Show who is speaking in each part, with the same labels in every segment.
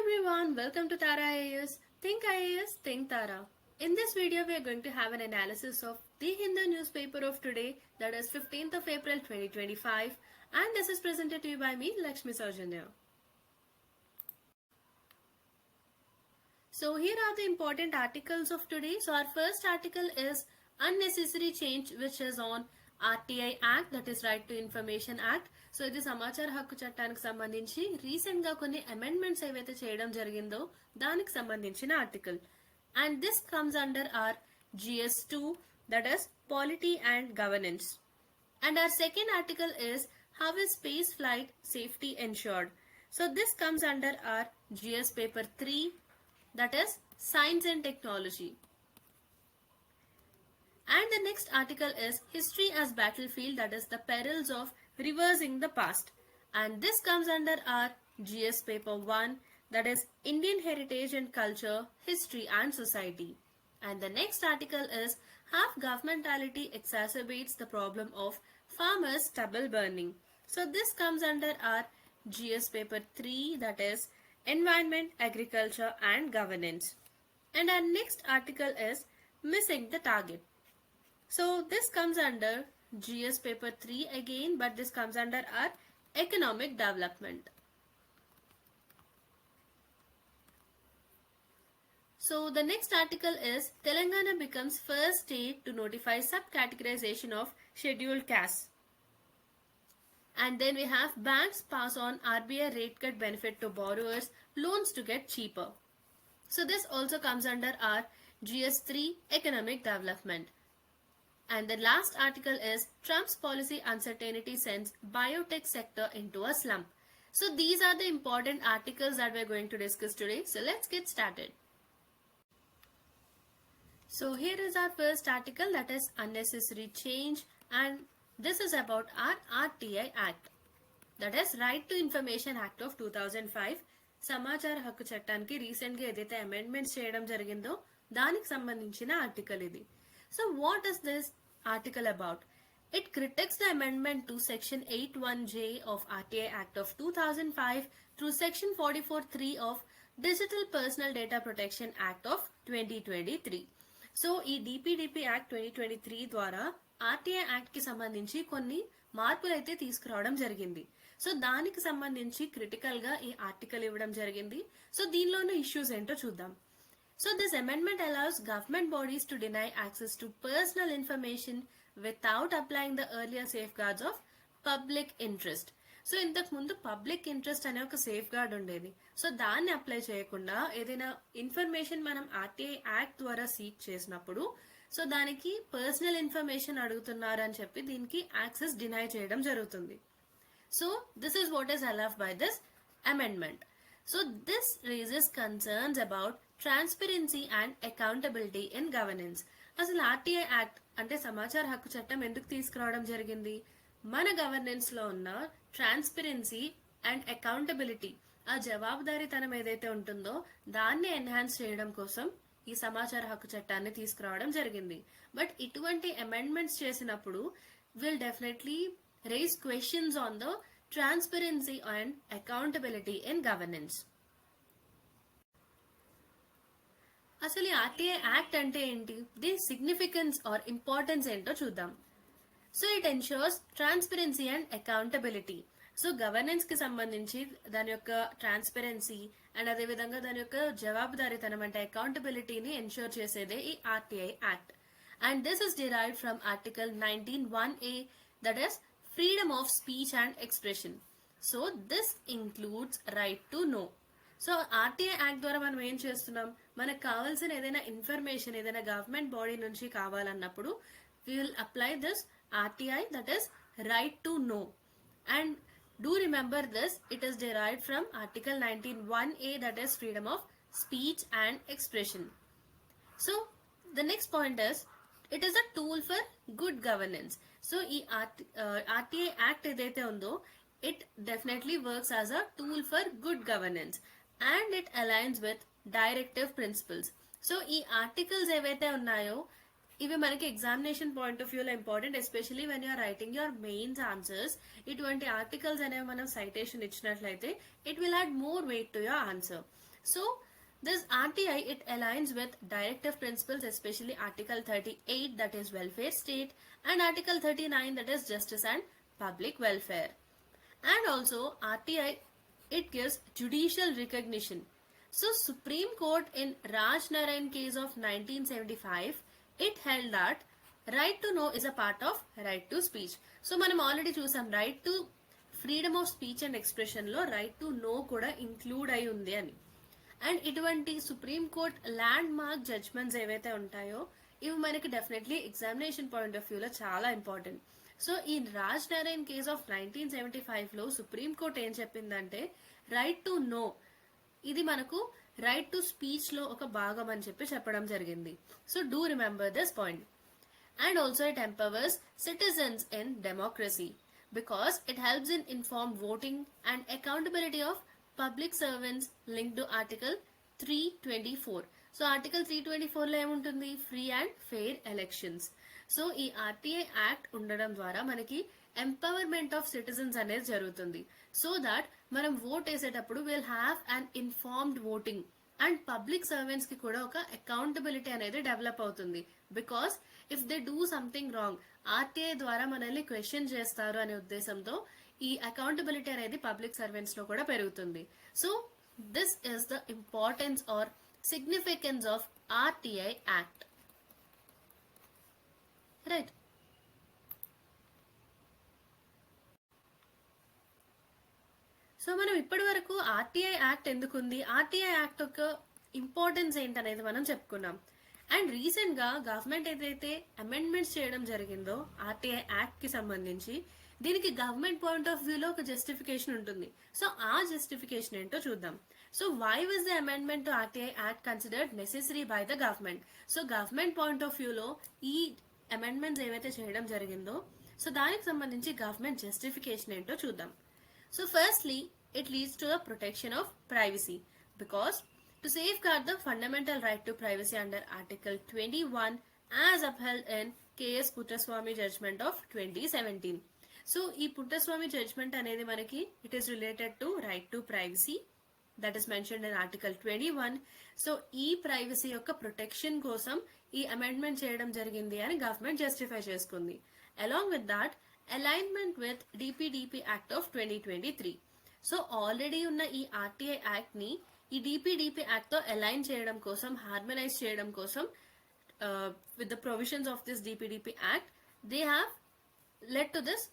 Speaker 1: everyone, welcome to Tara IAS. Think IAS, think Tara. In this video, we are going to have an analysis of the Hindu newspaper of today, that is 15th of April 2025, and this is presented to you by me, Lakshmi Saujanya. So here are the important articles of today. So our first article is unnecessary change, which is on RTI Act, that is Right to Information Act. So ఇది సమాచార హక్కు చట్టానికి సంబంధించి recent గా కొన్ని amendments ఏవైతే చేయడం జరిగిందో దానికి సంబంధించిన article. And this comes under our GS2, that is Polity and Governance. And our second article is How is Space Flight Safety Ensured? So this comes under our GS paper 3, that is Science and Technology. And the next article is History as Battlefield, that is the Perils of Reversing the Past. And this comes under our GS paper 1, that is Indian Heritage and Culture, History and Society. And the next article is Half Governmentality Exacerbates the Problem of Farmers' Stubble Burning. So this comes under our GS paper 3, that is Environment, Agriculture and Governance. And our next article is Missing the Target. So this comes under GS paper 3 again, but this comes under our economic development. So the next article is Telangana becomes first state to notify subcategorization of scheduled castes. And then we have banks pass on RBI rate cut benefit to borrowers, loans to get cheaper. So this also comes under our GS3 economic development. And the last article is Trump's policy uncertainty sends biotech sector into a slump. So these are the important articles that we're going to discuss today. So let's get started. So here is our first article, that is unnecessary change, and this is about our RTI Act, that is Right to Information Act of 2005. సమాచార హక్కు చట్టానికి రీసెంట్గా ఏదైతే amendments చేయడం జరిగిందో దానికి సంబంధించిన article ఇది. So what is this article about? It critiques the amendment to section 81J of RTI Act of 2005 through section 44(3) of Digital Personal Data Protection Act of 2023. So ఈ DPDP యాక్ట్ 2023 ద్వారా RTI act కి సంబంధించి కొన్ని మార్పులు అయితే తీసుకురావడం జరిగింది. So దానికి సంబంధించి క్రిటికల్ గా ఈ ఆర్టికల్ ఇవ్వడం జరిగింది. సో దీనిలోని ఇష్యూస్ ఏంటో చూద్దాం. So this amendment allows government bodies to deny access to personal information without applying the earlier safeguards of public interest. So ఇంతకు ముందు పబ్లిక్ ఇంట్రెస్ట్ అనే ఒక సేఫ్ గార్డ్ ఉండేది. సో దాన్ని అప్లై చేయకుండా ఏదైనా ఇన్ఫర్మేషన్ మనం RTI యాక్ట్ ద్వారా సీక్ చేసినప్పుడు సో దానికి పర్సనల్ ఇన్ఫర్మేషన్ అడుగుతున్నారు అని చెప్పి దీనికి యాక్సెస్ డినై చేయడం జరుగుతుంది. So this is what is allowed by this amendment. So this raises concerns about transparency and accountability in governance. అసలు RTI యాక్ట్ అంటే సమాచార హక్కు చట్టం ఎందుకు తీసుకురావడం జరిగింది? మన గవర్నెన్స్ లో ఉన్న ట్రాన్స్పరెన్సీ అండ్ అకౌంటబిలిటీ, ఆ జవాబుదారీతనం ఏదైతే ఉంటుందో దాన్ని ఎన్హాన్స్ చేయడం కోసం ఈ సమాచార హక్కు చట్టాన్ని తీసుకురావడం జరిగింది. బట్ ఇటువంటి అమెండ్మెంట్స్ చేసినప్పుడు will definitely raise questions on the transparency and accountability in governance. అసలు ఈ RTI యాక్ట్ అంటే ఏంటి, దీని సిగ్నిఫికెన్స్ ఆర్ ఇంపార్టెన్స్ ఏంటో చూద్దాం. So it ensures transparency and accountability. So governance కి సంబంధించి దాని యొక్క ట్రాన్స్పరెన్సీ అండ్ అదేవిధంగా దాని యొక్క జవాబుదారీతనం అంటే అకౌంటబిలిటీని ఎన్షూర్ చేసేదే ఈ RTI act. And this is derived from article 19(1)(a), that is freedom of speech and expression. So this includes right to no. So RTI act ద్వారా మనం ఏం చేస్తున్నాం, మనకు కావాల్సిన ఏదైనా ఇన్ఫర్మేషన్ ఏదైనా గవర్నమెంట్ బాడీ నుంచి కావాలన్నప్పుడు we will apply this RTI, that is right to know. And do remember this, it is derived from article 19(1)(a), that is freedom of speech and expression. So the next point is it is a tool for good governance. So ee RTI act edaithe undo it definitely works as a tool for good governance and it aligns with directive principles. So ee articles evaithe unnayo ఇవి మనకి examination point of వ్యూలో important, especially when you're writing your mains answers. ఇటువంటి articles అనేవి మనం citation ఇచ్చినట్లయితే it will add more weight to your answer. So this RTI, it aligns with directive principles, especially Article 38, that is welfare state, and Article 39, that is justice and public welfare. And also RTI, it gives judicial recognition. So Supreme Court in Raj Narayan case of 1975, it held that right to know is a part of right to speech. So మనం already చూసాం right to freedom of speech and expression లో right to know కూడా include అయి ఉంది అని. అండ్ ఇటువంటి supreme court landmark judgments ఏవైతే ఉంటాయో ఇవి మనకి డెఫినెట్లీ ఎగ్జామినేషన్ పాయింట్ ఆఫ్ వ్యూలో చాలా ఇంపార్టెంట్. సో ఈ రాజ్ నారాయణ్ కేస్ ఆఫ్ 1975 లో సుప్రీం కోర్ట్ ఏం చెప్పిందంటే రైట్ టు నో ఇది మనకు రైట్ టు స్పీచ్ లో ఒక భాగం అని చెప్పడం జరిగింది. So do remember this point. And also it empowers citizens in democracy because it helps in informed voting and accountability of public servants linked to Article 324. So Article 324 లో ఏముంటుంది? Free and fair elections. So ఈ RTI act ఉండడం ద్వారా మనకి empowerment of citizens అనేది జరుగుతుంది. So that మనం vote వేసేటప్పుడు will have an informed voting and public servants కి కూడా ఒక అకౌంటబిలిటీ అనేది డెవలప్ అవుతుంది. Because if they do something wrong RTI ద్వారా మనల్ని క్వశ్చన్ చేస్తారు అనే ఉద్దేశంతో ఈ అకౌంటబిలిటీ అనేది పబ్లిక్ సర్వెంట్స్ లో కూడా పెరుగుతుంది. So this is the importance or significance of RTI act. Right. So మనం ఇప్పటి వరకు ఆర్టీఐ యాక్ట్ ఎందుకుంది, ఆర్టీఐ యాక్ట్ యొక్క ఇంపార్టెన్స్ ఏంటనేది మనం చెప్పుకున్నాం. అండ్ రీసెంట్ గా గవర్నమెంట్ ఏదైతే అమెండ్మెంట్స్ చేయడం జరిగిందో ఆర్టీఐ యాక్ట్ కి సంబంధించి దీనికి గవర్నమెంట్ పాయింట్ ఆఫ్ వ్యూలో ఒక జస్టిఫికేషన్ ఉంటుంది. సో ఆ జస్టిఫికేషన్ ఏంటో చూద్దాం. So why was the amendment to RTI act considered necessary by the government? So government point of వ్యూలో ఈ అమెండ్మెంట్స్ ఏవైతే చేయడం జరిగిందో సో దానికి సంబంధించి గవర్నమెంట్ జస్టిఫికేషన్ ఏంటో చూద్దాం. So firstly, it leads to the protection of privacy because to safeguard the fundamental right to privacy under Article 21 as upheld in K.S. Puttaswamy judgment of 2017. So ఈ Puttaswamy judgement అనేది మనకి it is related to right to privacy that is mentioned in Article 21. So ఈ privacy యొక్క protection కోసం ఈ amendment చేయడం జరిగింది అని గవర్నమెంట్ జస్టిఫై చేసుకుంది. Along with that, alignment with DPDP Act of 2023. So ఆల్రెడీ ఉన్న ఈ ఆర్టీఐ యాక్ట్ ని ఈ డిపిడిపి యాక్ట్ తో అలైన్ చేయడం కోసం, హార్మనైజ్ చేయడం కోసం with the provisions of this DPDP act they have led to this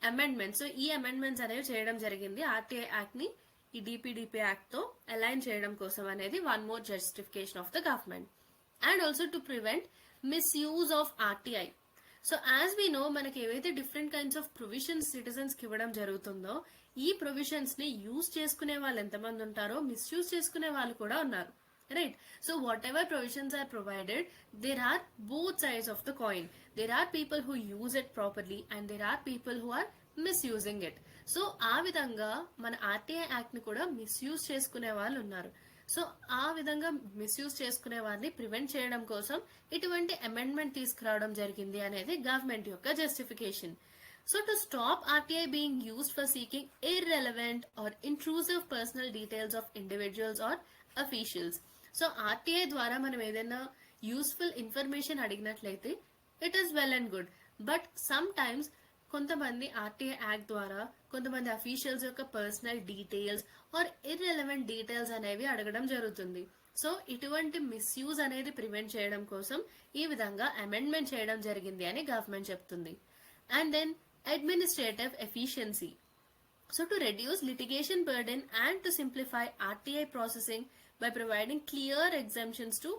Speaker 1: amendment. So ఈ అమెండ్మెంట్స్ అనేవి చేయడం జరిగింది ఆర్టీఐ యాక్ట్ ని ఈ డిపిడిపి యాక్ట్ తో అలైన్ చేయడం కోసం అనేది one more justification of the government. And also to prevent misuse of RTI. So as we know మనకి ఏవైతే different kinds of provisions citizens కి ఇవ్వడం జరుగుతుందో ఈ ప్రొవిజన్స్ ని యూజ్ చేసుకునే వాళ్ళు ఎంతమంది ఉంటారో మిస్యూజ్ చేసుకునే వాళ్ళు కూడా ఉన్నారు. Right. So whatever provisions are provided there are both sides of the coin. There are people who use it properly and there are people who are misusing it. So ఆ విధంగా మన RTI act ని కూడా misuse చేసుకునే వాళ్ళు ఉన్నారు. So ఆ విధంగా మిస్యూజ్ చేసుకునే వారిని ప్రివెంట్ చేయడం కోసం ఇటువంటి అమెండ్మెంట్ తీసుకురావడం జరిగింది అనేది గవర్నమెంట్ యొక్క justification. So to stop RTI being used for seeking irrelevant or intrusive personal details of individuals or officials. So RTI ద్వారా మనం ఏదైనా యూస్ఫుల్ ఇన్ఫర్మేషన్ అడిగినట్లయితే it is well and good. But sometimes కొంతమంది RTI act ద్వారా కొంతమంది officials యొక్క personal details or irrelevant details అనేవి అడగడం జరుగుతుంది. సో ఇటువంటి మిస్యూజ్ అనేది ప్రివెంట్ చేయడం కోసం ఈ విధంగా అమెండ్మెంట్ చేయడం జరిగింది అని గవర్నమెంట్ చెప్తుంది. And then administrative efficiency. So to reduce litigation burden and to simplify RTI processing by providing clear exemptions to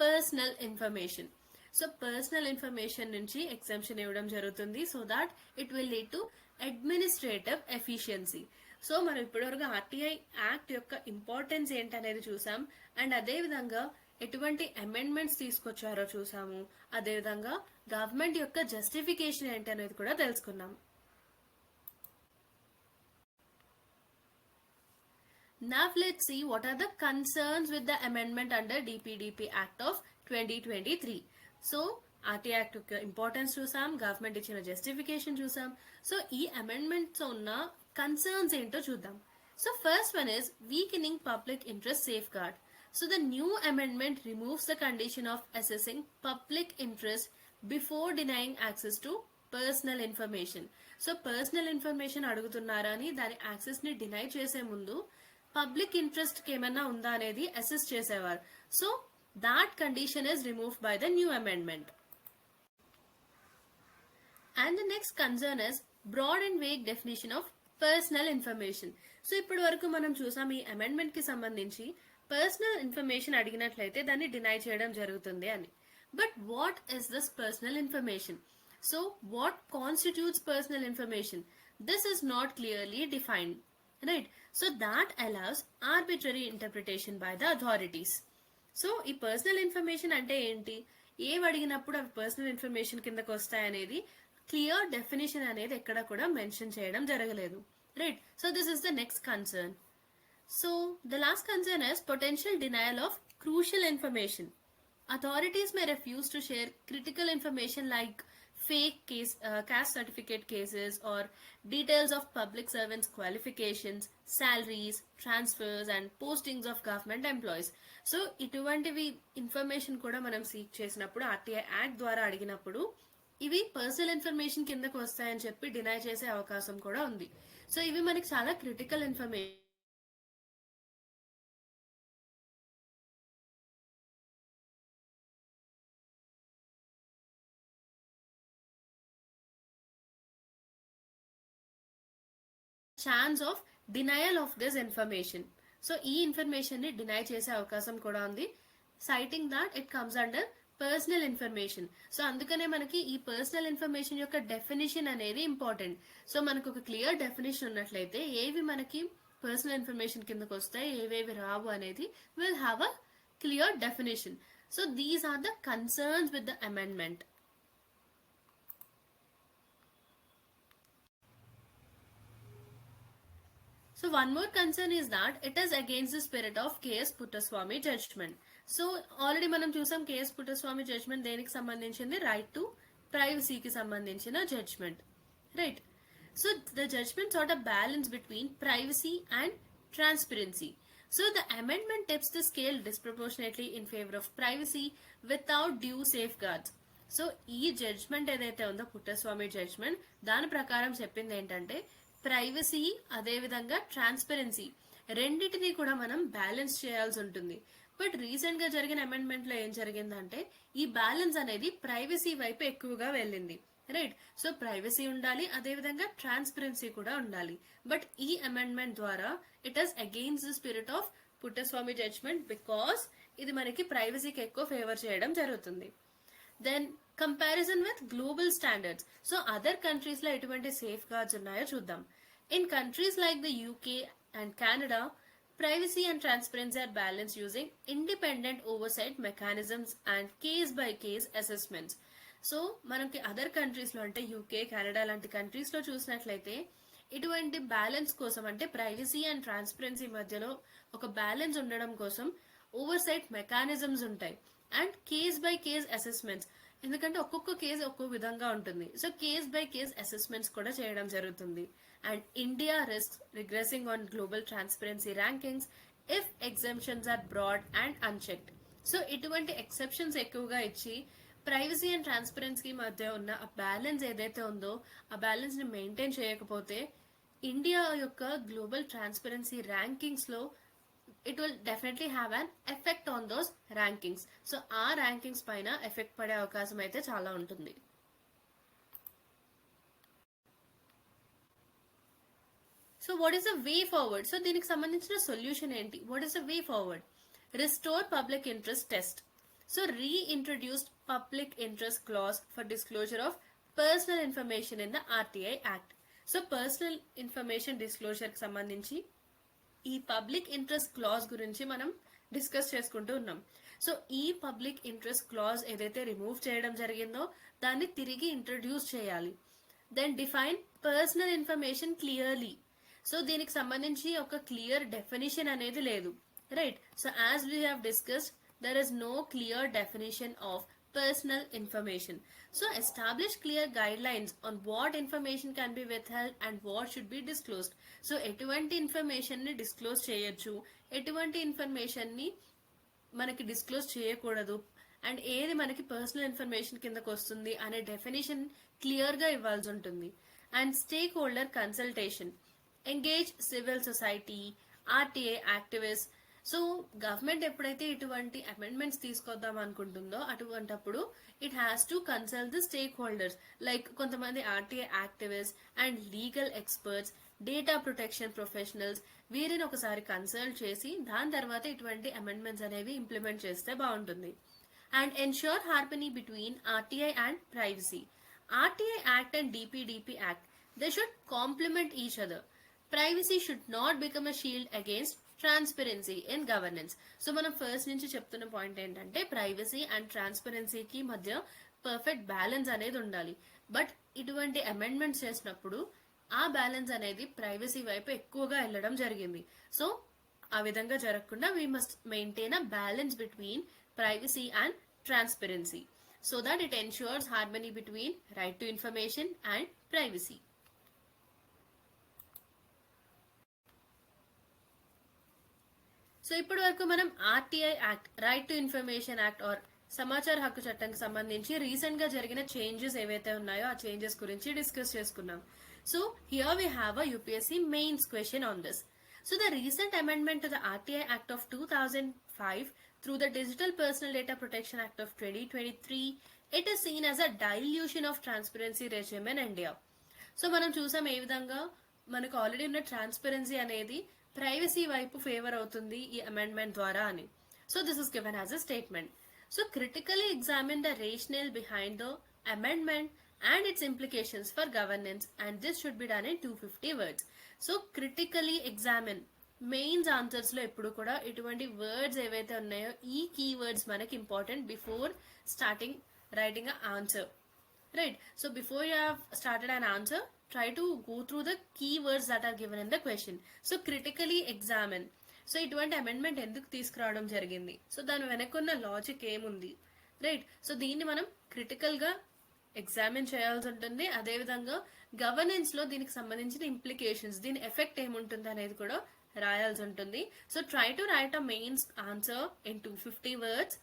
Speaker 1: personal information. So personal information నుంచి ఎగ్జామ్షన్ ఇవ్వడం జరుగుతుంది so that it will lead to administrative efficiency. So మనం ఇప్పటివరకు RTI act యొక్క importance ఏంటనేది చూసాం. And అదే విధంగా ఎటువంటి అమెండ్మెంట్స్ తీసుకొచ్చారో చూసాము. అదేవిధంగా గవర్నమెంట్ యొక్క జస్టిఫికేషన్ ఏంటనేది కూడా తెలుసుకున్నాం. Now let's see what are the concerns with the amendment under DPDP Act of 2023. So RTI act యొక్క ఇంపార్టెన్స్ చూసాం, గవర్నమెంట్ ఇచ్చిన జస్టిఫికేషన్ చూసాం. సో ఈ అమెండ్మెంట్స్ ఉన్న కన్సర్న్స్ ఏంటో చూద్దాం. So first one is weakening public interest safeguard. So the new amendment removes the condition of assessing public interest before denying access to personal information. So personal information అడుగుతున్నారా అని దాని access ని deny చేసే ముందు public interest కి ఏమైనా ఉందా అనేది అసెస్ చేసేవారు. So that condition is removed by the new amendment. And the next concern is broad and vague definition of personal information. So ఇప్పటి వరకు మనం చూసాం ఈ అమెండ్మెంట్ కి సంబంధించి పర్సనల్ ఇన్ఫర్మేషన్ అడిగినట్లయితే దాన్ని డినై చేయడం జరుగుతుంది అని. But what is this personal information? So what constitutes personal information? This is not clearly defined, right? So that allows arbitrary interpretation by the authorities. So ఈ పర్సనల్ ఇన్ఫర్మేషన్ అంటే ఏంటి, ఏవి అడిగినప్పుడు అవి పర్సనల్ ఇన్ఫర్మేషన్ కిందకు వస్తాయనేది క్లియర్ డెఫినేషన్ అనేది ఎక్కడ కూడా మెన్షన్ చేయడం జరగలేదు, right? So this is the next concern. So the last concern is potential denial of crucial information. Authorities may refuse to share critical information like fake caste certificate cases or details of public servants' qualifications, salaries, transfers and postings of government employees. So ఇటువంటివి information కూడా మనం seek చేసినప్పుడు RTI act ద్వారా అడిగినప్పుడు ఇవి personal information కిందకు వస్తాయని చెప్పి డినై చేసే అవకాశం కూడా ఉంది. సో ఇవి మనకి చాలా critical information. Chance of denial of this information. So ఈ ఇన్ఫర్మేషన్ ని డినై చేసే అవకాశం కూడా ఉంది, citing that it comes under personal information. So అందుకనే మనకి ఈ పర్సనల్ ఇన్ఫర్మేషన్ యొక్క డెఫినేషన్ అనేది ఇంపార్టెంట్. సో మనకు ఒక క్లియర్ డెఫినేషన్ ఉన్నట్లయితే ఏవి మనకి పర్సనల్ ఇన్ఫర్మేషన్ కిందకు వస్తాయి, ఏవేవి రావు అనేది will have a clear definition. So these are the concerns with the amendment. So one more concern is that it is against the spirit of K.S. Puttaswamy judgment. So already మనం చూసాం K.S. Puttaswamy judgment దేనికి సంబంధించింది, right to ప్రైవసీకి సంబంధించిన judgment, right? So the judgment sought a balance between privacy and transparency. So the amendment tips the scale disproportionately in favor of privacy without due safeguards. So ఈ judgement ఏదైతే ఉందో Puttaswamy judgement దాని ప్రకారం చెప్పింది ఏంటంటే privacy అదేవిధంగా ట్రాన్స్పరెన్సీ రెండింటినీ కూడా మనం బ్యాలెన్స్ చేయాల్సి ఉంటుంది. బట్ రీసెంట్ గా జరిగిన అమెండ్మెంట్ లో ఏం జరిగిందంటే ఈ బ్యాలెన్స్ అనేది ప్రైవసీ వైపు ఎక్కువగా వెళ్ళింది, రైట్? సో ప్రైవసీ ఉండాలి, అదేవిధంగా ట్రాన్స్పరెన్సీ కూడా ఉండాలి. బట్ ఈ అమెండ్మెంట్ ద్వారా it is against the spirit of Puttaswamy judgment because ఇది మనకి ప్రైవసీకి ఎక్కువ ఫేవర్ చేయడం జరుగుతుంది. Then comparison with global standards. So other countries లో ఎటువంటి సేఫ్ గార్డ్స్ ఉన్నాయో చూద్దాం. In countries like the UK and Canada, privacy and transparency are balance using independent oversight mechanisms and case by case assessments. So మనకి other countries లో అంటే UK, Canada లాంటి countries లో చూసినట్లయితే ఇటువంటి బ్యాలెన్స్ కోసం అంటే ప్రైవసీ అండ్ ట్రాన్స్పరెన్సీ మధ్యలో ఒక బ్యాలెన్స్ ఉండడం కోసం ఓవర్సైట్ మెకానిజమ్స్ ఉంటాయి and case by case assessments, ఎందుకంటే ఒక్కొక్క కేసు ఒక్కో విధంగా ఉంటుంది. So case by case assessments కూడా చేయడం జరుగుతుంది. And India risks regressing on global transparency rankings if exemptions are broad and unchecked. So ఇటువంటి ఎక్సెప్షన్స్ ఎక్కువగా ఇచ్చి ప్రైవసీ అండ్ ట్రాన్స్పరెన్సీ మధ్య ఉన్న ఆ బ్యాలెన్స్ ఏదైతే ఉందో ఆ బ్యాలెన్స్ ని మెయింటైన్ చేయకపోతే ఇండియా యొక్క గ్లోబల్ ట్రాన్స్పరెన్సీ ర్యాంకింగ్స్ లో it will definitely have an effect on those rankings. So ఆ rankings పైన ఎఫెక్ట్ పడే అవకాశం అయితే చాలా ఉంటుంది. So what is the way forward? So దీనికి సంబంధించిన సొల్యూషన్ ఏంటి? What is the way forward? Restore public interest test. So reintroduced public interest clause for disclosure of personal information in the RTI act. So personal information disclosure కి సంబంధించి ఈ public interest clause గురించి మనం discuss చేసుకుంటూ ఉన్నాం. So ఈ public interest clause ఏదైతే remove చేయడం జరిగిందో దాన్ని తిరిగి ఇంట్రడ్యూస్ చేయాలి. Then define personal information clearly. So దీనికి సంబంధించి ఒక క్లియర్ డెఫినేషన్ అనేది లేదు, right? So as we have discussed there is no clear definition of personal information. So establish clear guidelines on what information can be withheld and what should be disclosed. So ఎటువంటి information ని disclose చేయొచ్చు, ఎటువంటి information ని మనకి disclose చేయకూడదు, and ఏది మనకి personal information కిందకు వస్తుంది అనే డెఫినేషన్ క్లియర్ గా ఇవ్వాల్సి ఉంటుంది. And stakeholder consultation, engage civil society, RTI activist. So government ఎప్పుడైతే ఇటువంటి అమెండ్మెంట్స్ తీసుకొద్దాం అనుకుంటుందో అటువంటప్పుడు it has to consult the stakeholders, like కొంతమంది RTI activist and legal experts, data protection professionals, వీరిని ఒకసారి కన్సల్ట్ చేసి దాని తర్వాత ఇటువంటి అమెండ్మెంట్స్ అనేవి ఇంప్లిమెంట్ చేస్తే బాగుంటుంది. And ensure harmony between RTI and privacy. RTI act and DPDP act, they should complement each other. Privacy should not become a shield against transparency in governance. So మనం first నుంచి చెప్తున్న point ఏంటంటే privacy and ట్రాన్స్పరెన్సీకి మధ్య perfect balance అనేది ఉండాలి. But ఇటువంటి amendments చేసినప్పుడు ఆ బ్యాలెన్స్ అనేది ప్రైవసీ వైపు ఎక్కువగా వెళ్ళడం జరిగింది. సో ఆ విధంగా జరగకుండా we must maintain a balance between privacy and transparency so that it ensures harmony between right to information and privacy. So ఇప్పటి వరకు మనం RTI act, right to information act or సమాచార హక్కు చట్టంకి సంబంధించి రీసెంట్ గా జరిగిన చేంజెస్ ఏవైతే ఉన్నాయో ఆ చేంజెస్ గురించి డిస్కస్ చేసుకున్నాం. So here we have a UPSC mains question on this. So the recent amendment to the RTI act of 2005 through the Digital Personal Data Protection Act of 2023, it is seen as a dilution of transparency regime in India. So మనం చూసాం ఏ విధంగా మనకు already ఉన్న transparency అనేది privacy వైపు favour అవుతుంది ఈ అమెండ్మెంట్ ద్వారా అని. So this is given as a statement. So critically examine the rational behind the amendment and its implications for governance, and this should be done in 250 words. So critically examine, mains answers లో ఎప్పుడు కూడా ఇటువంటి words ఏవైతే ఉన్నాయో ఈ keywords మనకి important before starting writing a answer, right? So before you have started an answer, try to go through the keywords that are given in the question. So critically examine. So ఇటువంటి amendment ఎందుకు తీసుకురావడం జరిగింది, so దాని వెనకున్న logic ఏముంది, right? So దీన్ని మనం critical గా ఎగ్జామిన్ చేయాల్సి ఉంటుంది. అదేవిధంగా గవర్నెన్స్ లో దీనికి సంబంధించిన ఇంప్లికేషన్స్, దీని ఎఫెక్ట్ ఏముంటుంది అనేది కూడా రాయాల్సి ఉంటుంది. So try to write a mains answer in 250 words.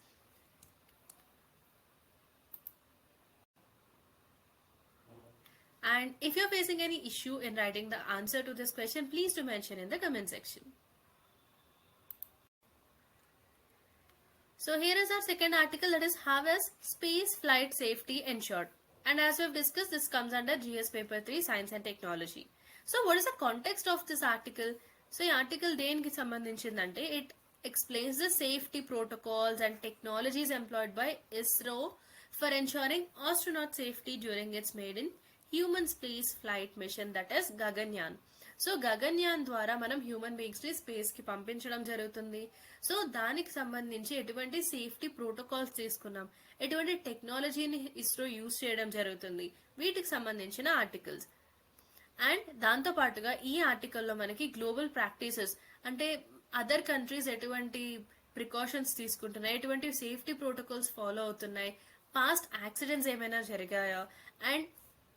Speaker 1: And if you're facing any issue in writing the answer to this question, please do mention in the comment section. So here is our second article, that is how is space flight safety ensured. And as we have discussed, this comes under GS paper 3 science and technology. So what is the context of this article? So ఈ article దేనికి సంబంధించిందంటే it explains the safety protocols and technologies employed by ISRO for ensuring astronaut safety during its maiden human space flight mission, that is Gaganyaan. So Gaganyaan ద్వారా మనం human beings ని space కి పంపించడం జరుగుతుంది. So దానికి సంబంధించి ఎటువంటి సేఫ్టీ ప్రోటోకాల్స్ తీసుకున్నాం, ఎటువంటి టెక్నాలజీని ఇస్రో యూజ్ చేయడం జరుగుతుంది, వీటికి సంబంధించిన ఆర్టికల్స్. అండ్ దాంతో పాటుగా ఈ ఆర్టికల్లో మనకి గ్లోబల్ ప్రాక్టీసెస్ అంటే అదర్ కంట్రీస్ ఎటువంటి ప్రికాషన్స్ తీసుకుంటున్నాయి, ఎటువంటి సేఫ్టీ ప్రోటోకాల్స్ ఫాలో అవుతున్నాయి, పాస్ట్ యాక్సిడెంట్స్ ఏమైనా జరిగాయా, and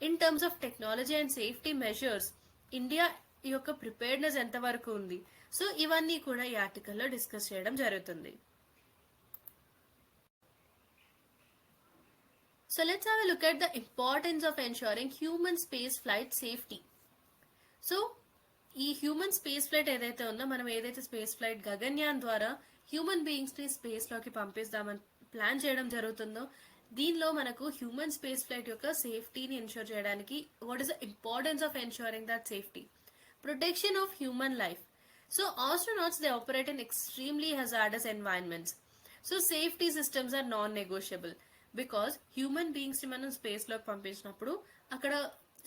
Speaker 1: in terms of technology and safety measures India ఈ యొక్క ప్రిపేర్డ్నెస్ ఎంతవరకు ఉంది, సో ఇవన్నీ కూడా ఈ ఆర్టికల్లో డిస్కస్ చేయడం జరుగుతుంది. So let's have a look at the importance of ensuring human space flight safety. So ఈ హ్యూమన్ స్పేస్ ఫ్లైట్ ఏదైతే ఉందో, మనం ఏదైతే స్పేస్ ఫ్లైట్ గగన్యాన్ ద్వారా హ్యూమన్ బీయింగ్స్ ని స్పేస్ లోకి పంపిస్తామని ప్లాన్ చేయడం జరుగుతుందో, దీనిలో మనకు హ్యూమన్ స్పేస్ ఫ్లైట్ యొక్క సేఫ్టీని ఎన్ష్యూర్ చేయడానికి what is the importance of ensuring that safety? Protection of human life. So astronauts, they operate in extremely hazardous environments. So safety systems are non-negotiable because human beings ని మనం space లోకి పంపించినప్పుడు అక్కడ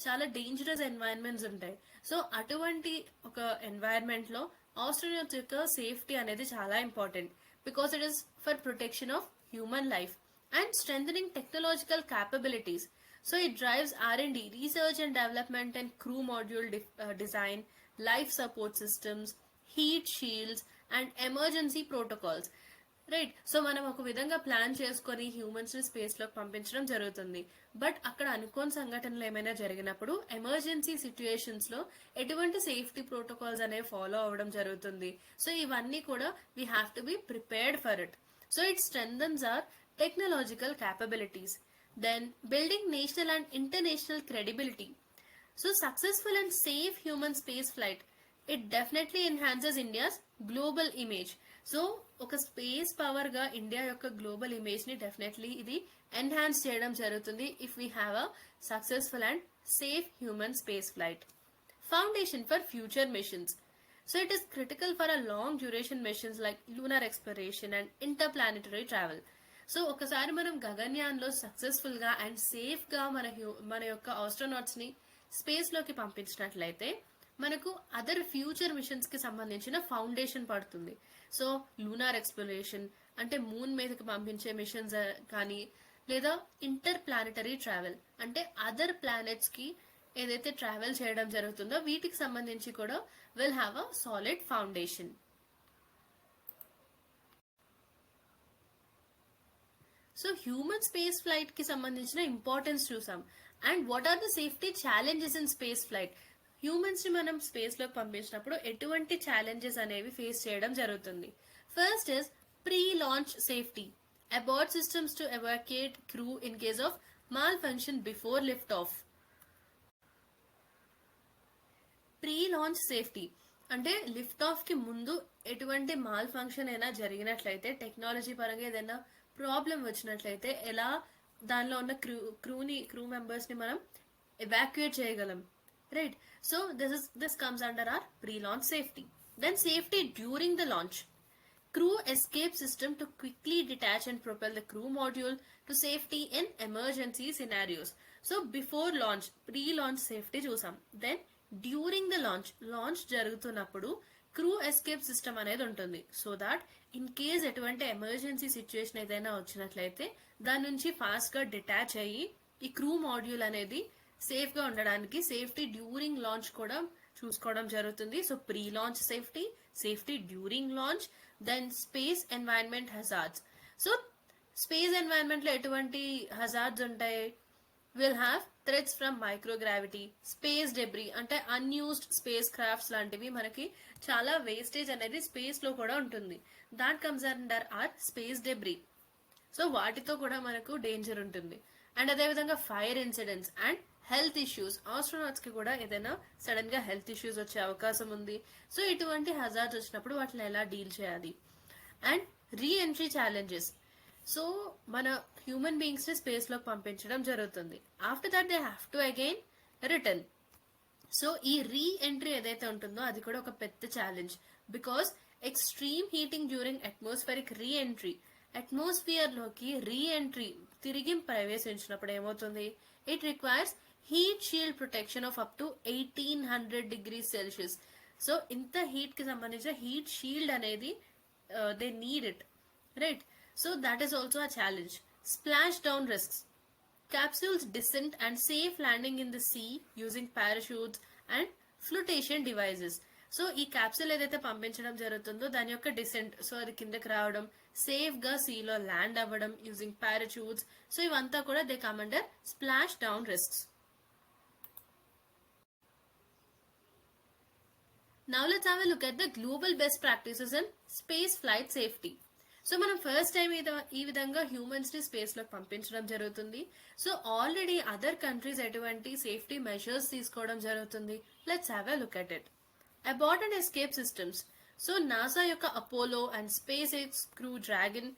Speaker 1: చాలా dangerous environments ఉంటాయి. So అటువంటి ఒక environment లో ఆస్ట్రోనాట్స్ యొక్క సేఫ్టీ అనేది చాలా important because it is for protection of human life and strengthening technological capabilities. So it drives R&D, research and development and crew module design, life support systems, heat shields and emergency protocols. Right. So మనం ఒక విధంగా plan చేసుకొని humans ని space లోకి పంపించడం జరుగుతుంది. But అక్కడ అనుకోని సంఘటనలు ఏమైనా జరిగినప్పుడు ఎమర్జెన్సీ సిచ్యుయేషన్స్ లో ఎటువంటి సేఫ్టీ ప్రోటోకాల్స్ అనేవి ఫాలో అవ్వడం జరుగుతుంది. సో ఇవన్నీ కూడా we have to be prepared for it. So it strengthens our technological capabilities. Then building national and international credibility. So successful and safe human space flight, it definitely enhances India's global image. So ఒక space power గా India యొక్క global image ని definitely ఇది enhance చేయడం జరుగుతుంది if we have a successful and safe human space flight. Foundation for future machines. So it is critical for a long duration machines like lunar exploration and interplanetary travel. So ఒకసారి మనం గగన్యాన్ లో successful గా and safe గా మన యొక్క astronauts ని space లోకి పంపించినట్లయితే మనకు అదర్ ఫ్యూచర్ మిషన్స్ కి సంబంధించిన ఫౌండేషన్ పడుతుంది. సో లూనార్ ఎక్స్ప్లోరేషన్ అంటే మూన్ మీదకి పంపించే మిషన్స్ కానీ, లేదా ఇంటర్ ప్లానెటరీ ట్రావెల్ అంటే అదర్ ప్లానెట్స్ కి ఏదైతే ట్రావెల్ చేయడం జరుగుతుందో వీటికి సంబంధించి కూడా will have a solid foundation. So human space flight కి సంబంధించిన ఇంపార్టెన్స్ చూసాం. And what are the safety challenges in space flight. Humans ని మనం స్పేస్ లోకి పంపించినప్పుడు ఎటువంటి ఛాలెంజెస్ అనేవి ఫేస్ చేయడం జరుగుతుంది. First is pre launch safety. Abort systems to evacuate crew in case of mall function before lift of. Pre launch safety అంటే lift of కి ముందు ఎటువంటి మాల్ ఫంక్షన్ అయినా జరిగినట్లయితే, టెక్నాలజీ పరంగా ఏదైనా ప్రాబ్లం వచ్చినట్లయితే ఎలా దానిలో ఉన్న క్రూ మెంబర్స్ ని మనం ఎవాక్యుయేట్ చేయగలం. Right. So this comes under our pre launch safety. Then safety during the launch. Crew escape system to quickly detach and propel the crew module to safety in emergency scenarios. So before launch, pre-launch safety చూసాం. Then during the launch జరుగుతున్నప్పుడు crew escape system అనేది ఉంటుంది. So that in case ఎటువంటి emergency situation ఏదైనా వచ్చినట్లయితే దాని నుంచి fast గా డిటాచ్ అయ్యి ఈ క్రూ మాడ్యూల్ అనేది సేఫ్ గా ఉండడానికి సేఫ్టీ డ్యూరింగ్ లాంచ్ కూడా చూసుకోవడం జరుగుతుంది. So pre launch safety, safety during launch, then space environment hazards. So space environment లో ఎటువంటి హజార్డ్స్ ఉంటాయి? Will have threats from microgravity, space debris అంటే అన్యూస్డ్ స్పేస్ క్రాఫ్ట్స్ లాంటివి, మనకి చాలా వేస్టేజ్ అనేది స్పేస్ లో కూడా ఉంటుంది. That comes under our space debris. So వాటితో కూడా మనకు డేంజర్ ఉంటుంది. అండ్ అదేవిధంగా fire incidents and health issues. Astronauts కి కూడా ఏదైనా సడన్ గా హెల్త్ ఇష్యూస్ వచ్చే అవకాశం ఉంది. సో ఇటువంటి హజార్డ్స్ వచ్చినప్పుడు వాటిని ఎలా డీల్ చేయాలి. And re entry challenges. So మన హ్యూమన్ బీయింగ్స్ ని స్పేస్ లోకి పంపించడం జరుగుతుంది. After that they have to again return. So ఈ రీ ఎంట్రీ ఏదైతే ఉంటుందో అది కూడా ఒక పెద్ద challenge. Because extreme heating during atmospheric re entry. Atmosphere లోకి రీ ఎంట్రీ తిరిగి ప్రవేశించినప్పుడు ఏమవుతుంది? It requires heat shield protection of up to 1800 degrees Celsius. So ఇంత హీట్ కి సంబంధించిన హీట్ షీల్డ్ అనేది they need it. Right. So that is also a challenge. Splash down risks. Capsules descent and safe landing in the sea using parachutes and flotation devices. So ఈ capsule ఏదైతే పంపించడం జరుగుతుందో దాని యొక్క decent, so అది కిందకి రావడం, సేఫ్ గా సీలో ల్యాండ్ అవ్వడం యూజింగ్ పారాచూట్స్. సో ఇవంతా కూడా they come under splash down risks. Now let's have a look at the global best practices in space flight safety. So మనం ఫస్ట్ టైం ఈ విధంగా హ్యూమన్స్ ని స్పేస్ లోకి పంపించడం జరుగుతుంది. సో ఆల్రెడీ అదర్ కంట్రీస్ ఎటువంటి సేఫ్టీ మెజర్స్ తీసుకోవడం జరుగుతుంది. Let's have a look at it. Abort and escape systems. So NASA యొక్క Apollo and SpaceX crew Dragon.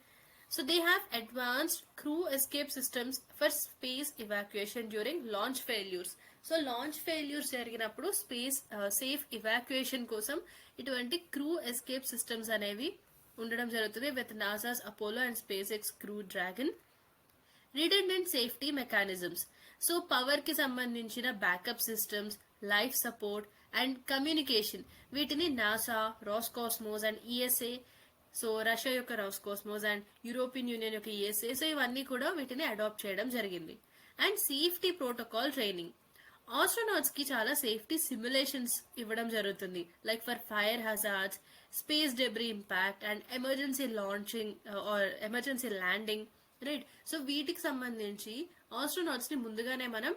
Speaker 1: So they have advanced crew escape systems for space evacuation during launch failures. So launch failures జరిగినప్పుడు space safe evacuation కోసం ఇటువంటి crew escape systems అనేవి ఉండడం జరుగుతుంది with NASA's Apollo and SpaceX crew Dragon. Redundant safety mechanisms. So power కి సంబంధించిన backup systems, life support and communication వీటిని NASA, Roscosmos and ESA, so Russia యొక్క Roscosmos and European Union యొక్క ESA, so ఇవన్నీ కూడా వీటిని adapt చేయడం జరిగింది. And safety protocol training. Astronauts కి చాలా సేఫ్టీ సిమ్యులేషన్స్ ఇవ్వడం జరుగుతుంది. Like for fire hazards, space debris impact and emergency launching or emergency landing, right. So వీటికి సంబంధించి ఆస్ట్రోనాట్స్ ని ముందుగానే మనం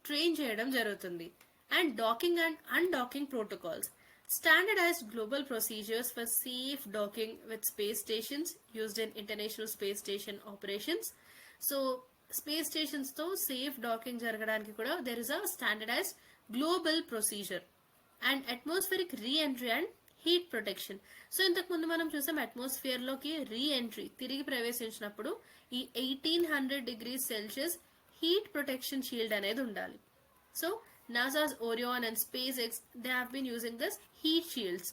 Speaker 1: ట్రైన్ చేయడం జరుగుతుంది. And docking and undocking protocols, standardized global procedures for safe docking with space stations used in international space station operations. So space stations తో safe docking జరగడానికి కూడా there is a standardized global procedure. And atmospheric re entry and heat protection. So ఇంతకు ముందు మనం చూసాం atmosphere లోకి re entry తిరిగి ప్రవేశించినప్పుడు ఈ 1800 degrees Celsius heat protection shield అనేది ఉండాలి. So NASA's Orion and SpaceX they have been using this heat shields.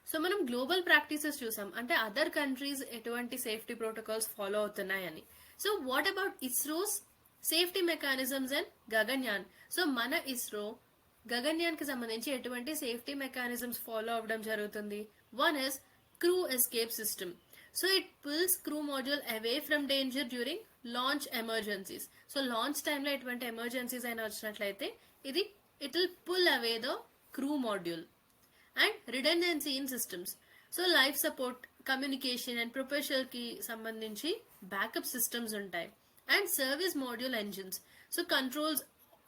Speaker 1: So మనం గ్లోబల్ ప్రాక్టీసెస్ చూసాం, అంటే అదర్ కంట్రీస్ ఎటువంటి సేఫ్టీ ప్రోటోకాల్స్ ఫాలో అవుతున్నాయని. So what about ISRO's safety mechanisms and Gaganyaan. So మన ఇస్రో గగన్యాన్ కి సంబంధించి ఎటువంటి సేఫ్టీ మెకానిజమ్స్ ఫాలో అవ్వడం జరుగుతుంది. One is crew escape system. So it pulls crew module away from danger during launch emergencies. So launch టైంలో ఎటువంటి emergencies అయినా వచ్చినట్లయితే ఇది it will pull away the crew module. And redundancy in systems. So life support, communication and propulsion కి సంబంధించి backup systems ఉంటాయి. And service module engines. So controls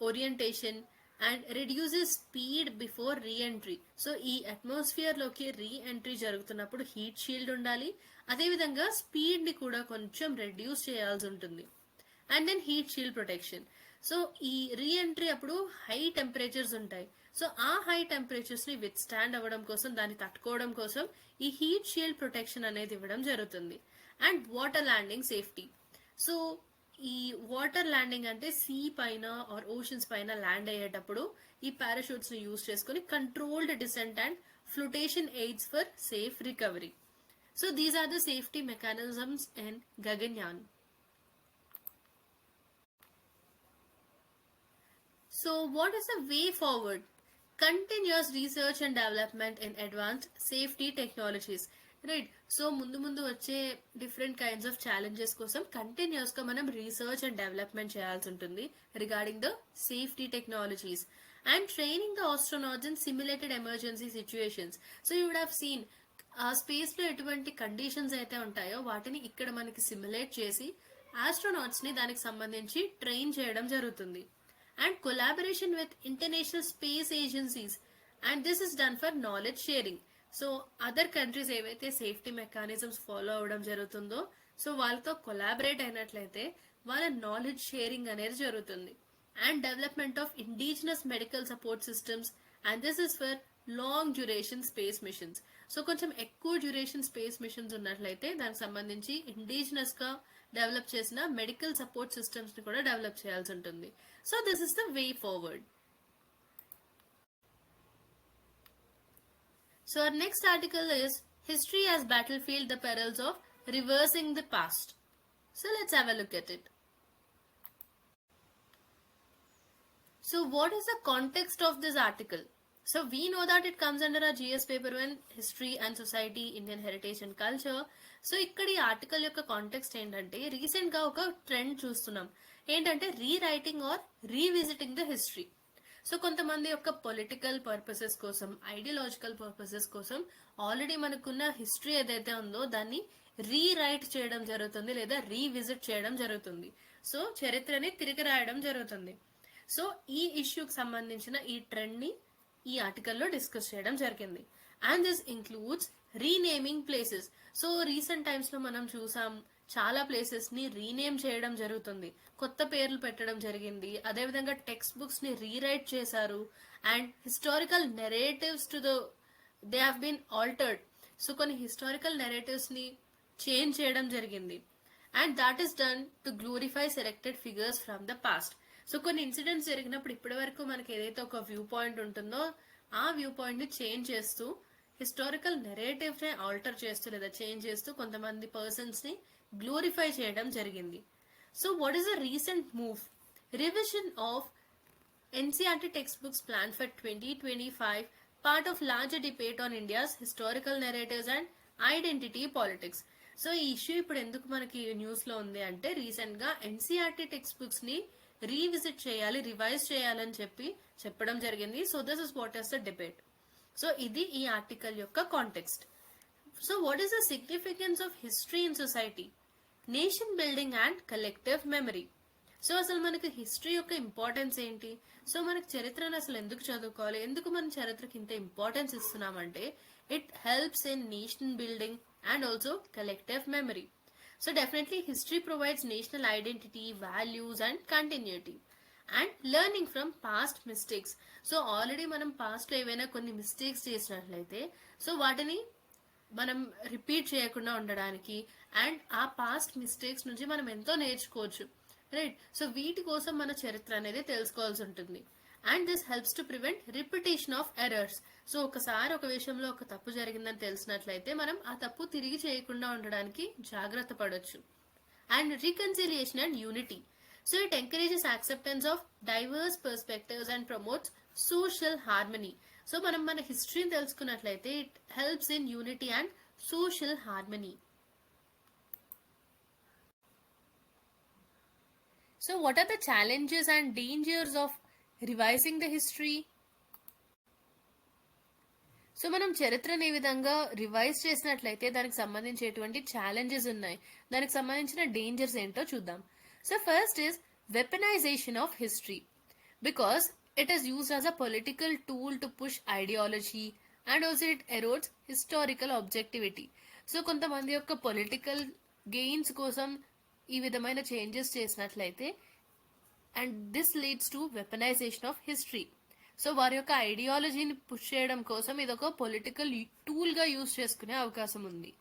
Speaker 1: orientation and reduces speed before reentry. So ఈ atmosphere లోకి reentry జరుగుతున్నప్పుడు heat shield ఉండాలి, అదేవిధంగా speed ని కూడా కొంచెం రెడ్యూస్ చేయాల్సి ఉంటుంది. And then heat shield protection. So ఈ రీ ఎంట్రీ అప్పుడు హై టెంపరేచర్స్ ఉంటాయి. సో ఆ హై టెంపరేచర్స్ ని విత్ స్టాండ్ అవ్వడం కోసం, దాన్ని తట్టుకోవడం కోసం ఈ హీట్ షీల్డ్ ప్రొటెక్షన్ అనేది ఇవ్వడం జరుగుతుంది. And water landing safety. So ఈ వాటర్ ల్యాండింగ్ అంటే సీ పైన ఆర్ ఓషన్స్ పైన ల్యాండ్ అయ్యేటప్పుడు ఈ పారాషూట్స్ ని యూజ్ చేసుకుని controlled descent and flotation aids for safe recovery. So these are the safety mechanisms in Gaganyaan. So what is the way forward? Continuous research and development in advanced safety technologies. Right. So ముందు ముందు వచ్చే different kinds of challenges కోసం continuous గా మనం research and development చేయాల్సి ఉంటుంది regarding the safety technologies. And training the astronauts in simulated emergency situations. So you would have seen ఆ space లో ఎటువంటి కండిషన్స్ అయితే ఉంటాయో వాటిని ఇక్కడ మనకి సిమ్యులేట్ చేసి ఆస్ట్రోనాట్స్ ని దానికి సంబంధించి ట్రైన్ చేయడం జరుగుతుంది. And collaboration with international space agencies, and this is done for knowledge sharing. So other countries ఏవైతే సేఫ్టీ మెకానిజమ్స్ ఫాలో అవడం జరుగుతుందో సో వాళ్ళతో కొలాబరేట్ అయినట్లయితే వాళ్ళ నాలెడ్జ్ షేరింగ్ అనేది జరుగుతుంది. And development of indigenous medical support systems, and this is for long duration space missions. So కొంచెం ఎక్కువ డ్యూరేషన్ స్పేస్ మిషన్స్ ఉన్నట్లయితే దానికి సంబంధించి ఇండిజినస్ గా డెవలప్ చేసిన మెడికల్ సపోర్ట్ సిస్టమ్స్ ని కూడా డెవలప్ చేయాల్సి ఉంటుంది. So this is the way forward. So our next article is History as Battlefield, the Perils of Reversing the Past. So let's have a look at it. So what is the context of this article? So we know that it comes under a GS paper 1 History and Society, Indian Heritage and Culture. So ఇక్కడ ఈ article యొక్క context ఏంటంటే recent గా ఒక trend చూస్తున్నాం, ఏంటంటే rewriting or revisiting the history. So కొంతమంది యొక్క పొలిటికల్ పర్పసెస్ కోసం, ఐడియాలజికల్ పర్పసెస్ కోసం ఆల్రెడీ మనకున్న హిస్టరీ ఏదైతే ఉందో దాన్ని రీరైట్ చేయడం జరుగుతుంది లేదా రీవిజిట్ చేయడం జరుగుతుంది. సో చరిత్రని తిరిగి రాయడం జరుగుతుంది. సో ఈ ఇష్యూకి సంబంధించిన ఈ ట్రెండ్ ని ఈ ఆర్టికల్లో డిస్కస్ చేయడం జరిగింది. And this includes renaming places. So recent times లో మనం చూసాం చాలా ప్లేసెస్ ని రీనేమ్ చేయడం జరుగుతుంది, కొత్త పేర్లు పెట్టడం జరిగింది. అదేవిధంగా టెక్స్ట్ బుక్స్ ని రీరైట్ చేశారు. And historical narratives they have been altered. So కొన్ని హిస్టారికల్ నెరేటివ్స్ ని చేంజ్ చేయడం జరిగింది. And that is done to glorify selected figures from the past. So కొన్ని ఇన్సిడెంట్స్ జరిగినప్పుడు ఇప్పటి వరకు మనకి ఏదైతే ఒక వ్యూ పాయింట్ ఉంటుందో ఆ వ్యూ పాయింట్ ని చేంజ్ చేస్తూ, హిస్టారికల్ నెరేటివ్ ని ఆల్టర్ చేస్తూ లేదా చేంజ్ చేస్తూ కొంతమంది పర్సన్స్ ని గ్లోరిఫై చేయడం జరిగింది. So what is the recent move? Revision of NCERT textbooks planned for 2025, part of larger debate on India's historical narratives and identity politics. So ఈ ఇష్యూ ఇప్పుడు ఎందుకు మనకి న్యూస్ లో ఉంది అంటే రీసెంట్ గా NCERT టెక్స్ట్ బుక్స్ ని రీవిజిట్ చేయాలి, రివైజ్ చేయాలని చెప్పడం జరిగింది. So this is what is the debate. So ఇది ఈ ఆర్టికల్ యొక్క context. So what is the significance of history in society? Nation building and collective memory. So అసలు మనకి హిస్టరీ యొక్క ఇంపార్టెన్స్ ఏంటి? సో మనకి చరిత్రను అసలు ఎందుకు చదువుకోవాలి, ఎందుకు మన చరిత్రకి ఇంత ఇంపార్టెన్స్ ఇస్తున్నామంటే it helps in nation building and also collective memory. So definitely history provides national identity, values and continuity and learning from past mistakes. So already మనం పాస్ట్ లో ఏవైనా కొన్ని మిస్టేక్స్ చేసినట్లయితే సో వాటిని మనం రిపీట్ చేయకుండా ఉండడానికి అండ్ ఆ పాస్ట్ మిస్టేక్స్ నుంచి మనం ఎంతో నేర్చుకోవచ్చు, రైట్? సో వీటి కోసం మన చరిత్ర అనేది తెలుసుకోవాల్సి ఉంటుంది. And this helps to prevent repetition of errors. So ఒకసారి ఒక విషయంలో ఒక తప్పు జరిగిందని తెలిసినట్లయితే మనం ఆ తప్పు తిరిగి చేయకుండా ఉండడానికి జాగ్రత్త పడవచ్చు. And reconciliation and unity. So it encourages acceptance of diverse perspectives and promotes social harmony. So మనం మన హిస్టరీని తెలుసుకున్నట్లయితే it helps in unity and social harmony. So what are the challenges and dangers of revising the history? So మనం చరిత్రను ఏ విధంగా revise చేసినట్లయితే దానికి సంబంధించేటువంటి challenges ఉన్నాయి, దానికి సంబంధించిన డేంజర్స్ ఏంటో చూద్దాం. So first is weaponization of history, because it is used as a political tool to push ideology and also it erodes historical objectivity. So కొంతమంది యొక్క పొలిటికల్ గెయిన్స్ కోసం ఈ విధమైన చేంజెస్ చేసినట్లయితే and this leads to weaponization of history. So వారి యొక్క ఐడియాలజీని push చేయడం కోసం ఇది ఒక పొలిటికల్ టూల్ గా యూజ్ చేసుకునే అవకాశం ఉంది.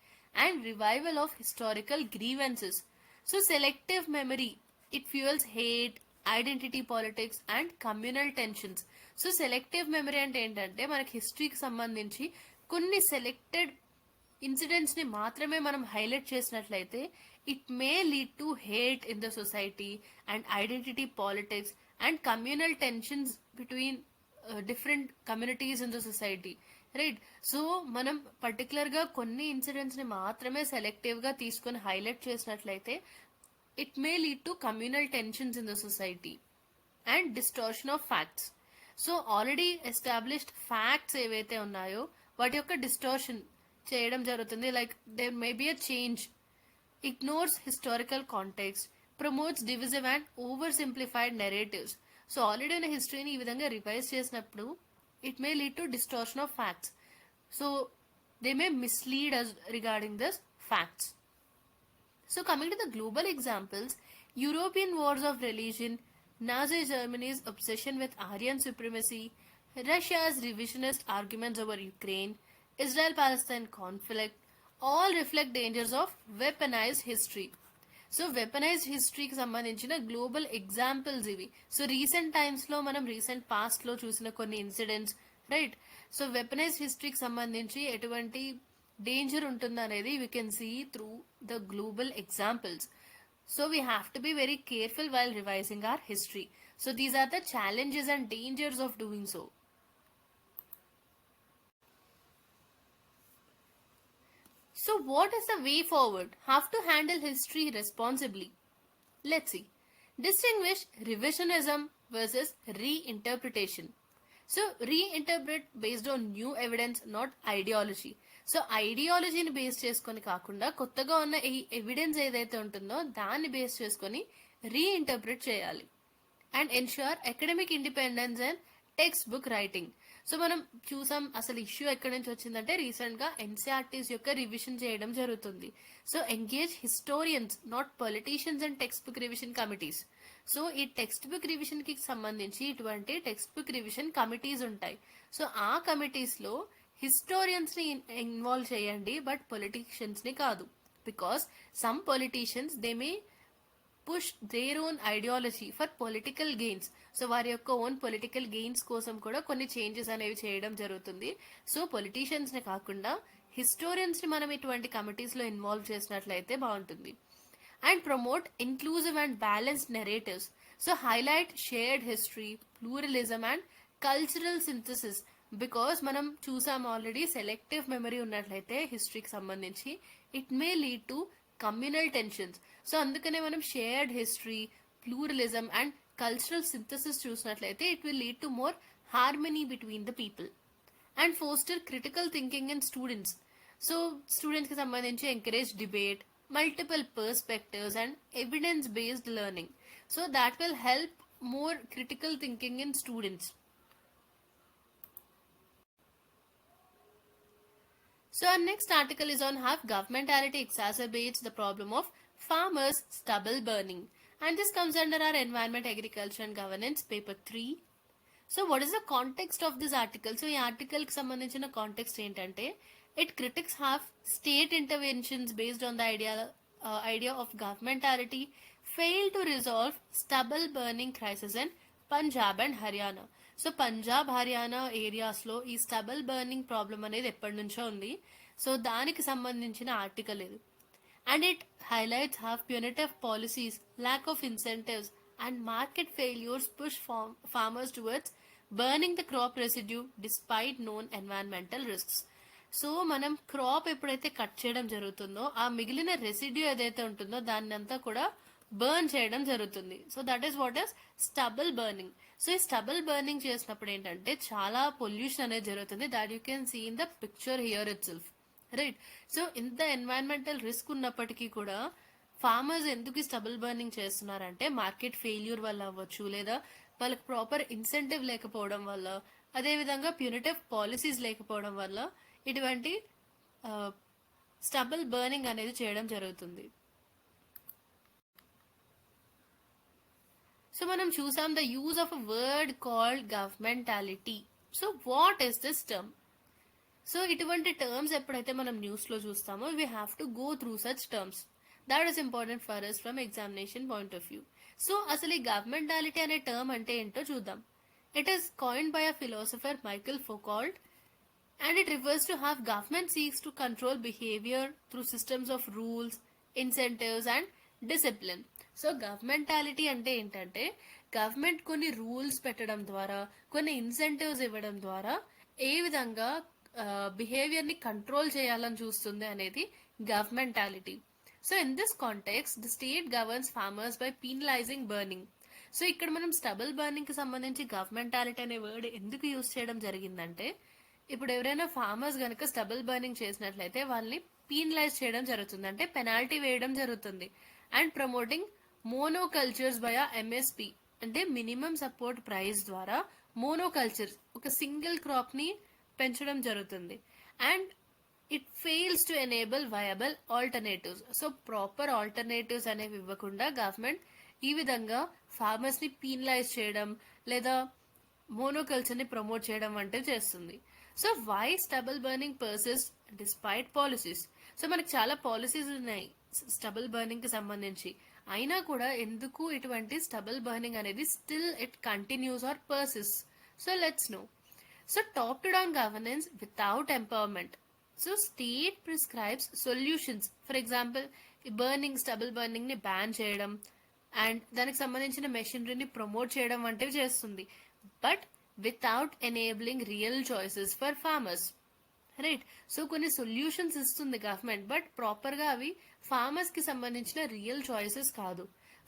Speaker 1: And revival of historical grievances. So selective memory, it fuels hate, identity politics and communal tensions. So selective memory అంటే ఏంటంటే మనకి హిస్టరీకి సంబంధించి కొన్ని సెలెక్టెడ్ ఇన్సిడెంట్స్ ని మాత్రమే మనం హైలైట్ చేసినట్లయితే it may lead to hate in the society and identity politics and communal tensions between different communities in the society, right? So మనం పర్టికులర్ గా కొన్ని ఇన్సిడెంట్స్ ని మాత్రమే సెలెక్టివ్ గా తీసుకొని హైలైట్ చేసినట్లయితే it may lead to communal tensions in the society and distortion of facts. So already established facts ఏవైతే ఉన్నాయో వాటి యొక్క డిస్టార్షన్ చేయడం జరుగుతుంది. Like there may be a change, ignores historical context, promotes divisive and oversimplified narratives. So ఆల్రెడీ ఉన్న హిస్టరీని ఈ విధంగా రివైజ్ చేసినప్పుడు it may lead to distortion of facts. So they may mislead us regarding this facts. So coming to the global examples, European wars of religion, Nazi Germany's obsession with Aryan supremacy, Russia's revisionist arguments over Ukraine, Israel-Palestine conflict, all reflect dangers of weaponized history. So weaponized హిస్టరీకి సంబంధించిన global examples ఇవి. So recent times లో మనం recent past లో చూసిన కొన్ని incidents, right? So weaponized హిస్టరీకి సంబంధించి ఎటువంటి డేంజర్ ఉంటుందనేది we can see through the global examples. So we have to be very careful while revising our history. So these are the challenges and dangers of doing so. So what is the way forward? How to handle history responsibly? Let's see. Distinguish revisionism versus reinterpretation. So reinterpret based on new evidence, not ideology. So ఐడియాలజీని base చేసుకొని కాకుండా కొత్తగా ఉన్న ఈ evidence ఏదైతే ఉంటుందో దాన్ని base చేసుకొని రీఇంటర్ప్రిట్ చేయాలి. And ensure academic independence and text book writing. So మనం చూసాం అసలు ఇష్యూ ఎక్కడి నుంచి వచ్చిందంటే రీసెంట్ గా ఎన్సీఆర్టీస్ యొక్క రివిజన్ చేయడం జరుగుతుంది. So engage historians, not politicians and text book revision committees. So ఈ టెక్స్ట్ బుక్ రివిజన్ కి సంబంధించి ఇటువంటి టెక్స్ట్ బుక్ రివిజన్ కమిటీస్ ఉంటాయి. సో ఆ కమిటీస్ లో హిస్టోరియన్స్ ని ఇన్వాల్వ్ చేయండి, బట్ పొలిటీషియన్స్ ని కాదు. Because some politicians they may push their own ideology for political gains. So వారి యొక్క ఓన్ పొలిటికల్ గెయిన్స్ కోసం కూడా కొన్ని చేంజెస్ అనేవి చేయడం జరుగుతుంది. సో పొలిటీషియన్స్ ని కాకుండా హిస్టోరియన్స్ ని మనం ఇటువంటి కమిటీస్ లో ఇన్వాల్వ్ చేసినట్లయితే బాగుంటుంది. And promote inclusive and balanced narratives. So highlight shared history, pluralism and cultural synthesis. Because మనం చూసాం ఆల్రెడీ సెలెక్టివ్ మెమరీ ఉన్నట్లయితే హిస్టరీకి సంబంధించి it may lead to communal tensions. So అందుకనే మనం shared history, pluralism and cultural synthesis చూసినట్లయితే it will lead to more harmony between the people and foster critical thinking in students. So స్టూడెంట్స్కి సంబంధించి encourage debate, multiple perspectives and evidence based learning, so that will help more critical thinking in students. So our next article is on how governmentality exacerbates the problem of farmers stubble burning, and this comes under our environment, agriculture and governance paper 3. So what is the context of this article? So ఈ article కి సంబంధించిన context ఏంటంటే, it critics have state interventions based on the idea of governmentality fail to resolve stubble burning crisis in Punjab and Haryana. So Punjab Haryana ఏరియాస్లో ఈ stubble burning problem అనేది ఎప్పటి నుంచో ఉంది. సో దానికి సంబంధించిన ఆర్టికల్ ఇది. And it highlights have punitive policies, lack of incentives and market failures push farmers towards burning the crop residue despite known environmental risks. So మనం క్రాప్ ఎప్పుడైతే కట్ చేయడం జరుగుతుందో ఆ మిగిలిన రెసిడ్యూ ఏదైతే ఉంటుందో దాన్ని అంతా కూడా బర్న్ చేయడం జరుగుతుంది. So that is what is stubble burning. So ఈ స్టబల్ బర్నింగ్ చేసినప్పుడు ఏంటంటే చాలా పొల్యూషన్ అనేది జరుగుతుంది. That you can see in the picture here itself, right. So ఇంత ఎన్వైరన్మెంటల్ రిస్క్ ఉన్నప్పటికీ కూడా ఫార్మర్స్ ఎందుకు ఈ స్టబల్ బర్నింగ్ చేస్తున్నారంటే మార్కెట్ ఫెయిల్యూర్ వల్ల అవ్వచ్చు, లేదా వాళ్ళకి ప్రాపర్ ఇన్సెంటివ్ లేకపోవడం వల్ల, అదేవిధంగా ప్యూనిటివ్ పాలసీస్ లేకపోవడం వల్ల ఇటువంటి స్టబల్ బర్నింగ్ అనేది చేయడం జరుగుతుంది. సో మనం చూసాం the use of a word called governmentality. So what is this term? So ఇటువంటి టర్మ్స్ ఎప్పుడైతే మనం న్యూస్ లో చూస్తామో we have to go through such terms. That is important for us from examination point of view. So అసలు ఈ governmentality అనే term అంటే ఏంటో చూద్దాం. It is coined by a philosopher Michel Foucault, and it refers to how government seeks to control behavior through systems of rules, incentives and discipline. So governmentality అంటే ఏంటంటే government కొన్ని rules పెట్టడం ద్వారా, కొన్ని ఇన్సెంటివ్స్ ఇవ్వడం ద్వారా ఏ విధంగా బిహేవియర్ ని కంట్రోల్ చేయాలని చూస్తుంది అనేది governmentality. So in this context the state governs farmers by penalizing burning. So ఇక్కడ మనం స్టబల్ బర్నింగ్ కి సంబంధించి గవర్నమెంటాలిటీ అనే వర్డ్ ఎందుకు యూజ్ చేయడం జరిగిందంటే, ఇప్పుడు ఎవరైనా ఫార్మర్స్ కనుక స్టబల్ బర్నింగ్ చేసినట్లయితే వాళ్ళని పీనలైజ్ చేయడం జరుగుతుంది, అంటే పెనాల్టీ వేయడం జరుగుతుంది. అండ్ ప్రమోటింగ్ మోనోకల్చర్స్ బయా ఎంఎస్పి, అంటే మినిమం సపోర్ట్ ప్రైస్ ద్వారా మోనోకల్చర్ ఒక సింగిల్ క్రాప్ ని పెంచడం జరుగుతుంది. And it fails to enable viable alternatives. So proper alternatives అనేవి ఇవ్వకుండా గవర్నమెంట్ ఈ విధంగా ఫార్మర్స్ ని పీనలైజ్ చేయడం లేదా మోనోకల్చర్ ని ప్రమోట్ చేయడం వంటివి చేస్తుంది. So why stubble burning persist despite policies? So మనకి చాలా పాలసీస్ ఉన్నాయి స్టబల్ బర్నింగ్ కి సంబంధించి, అయినా కూడా ఎందుకు ఇటువంటి స్టబల్ బర్నింగ్ అనేది still it continues or persist? So let's know. So top to down governance without empowerment. So state prescribes solutions. For example ఈ బర్నింగ్ స్టబల్ బర్నింగ్ ని బ్యాన్ చేయడం అండ్ దానికి సంబంధించిన మెషినరీని ప్రమోట్ చేయడం వంటివి చేస్తుంది, but without enabling real choices for farmers, right. So కొన్ని సొల్యూషన్స్ ఇస్తుంది గవర్నమెంట్, బట్ ప్రాపర్ గా అవి ఫార్మర్స్ కి సంబంధించిన రియల్ చాయిసెస్ కాదు.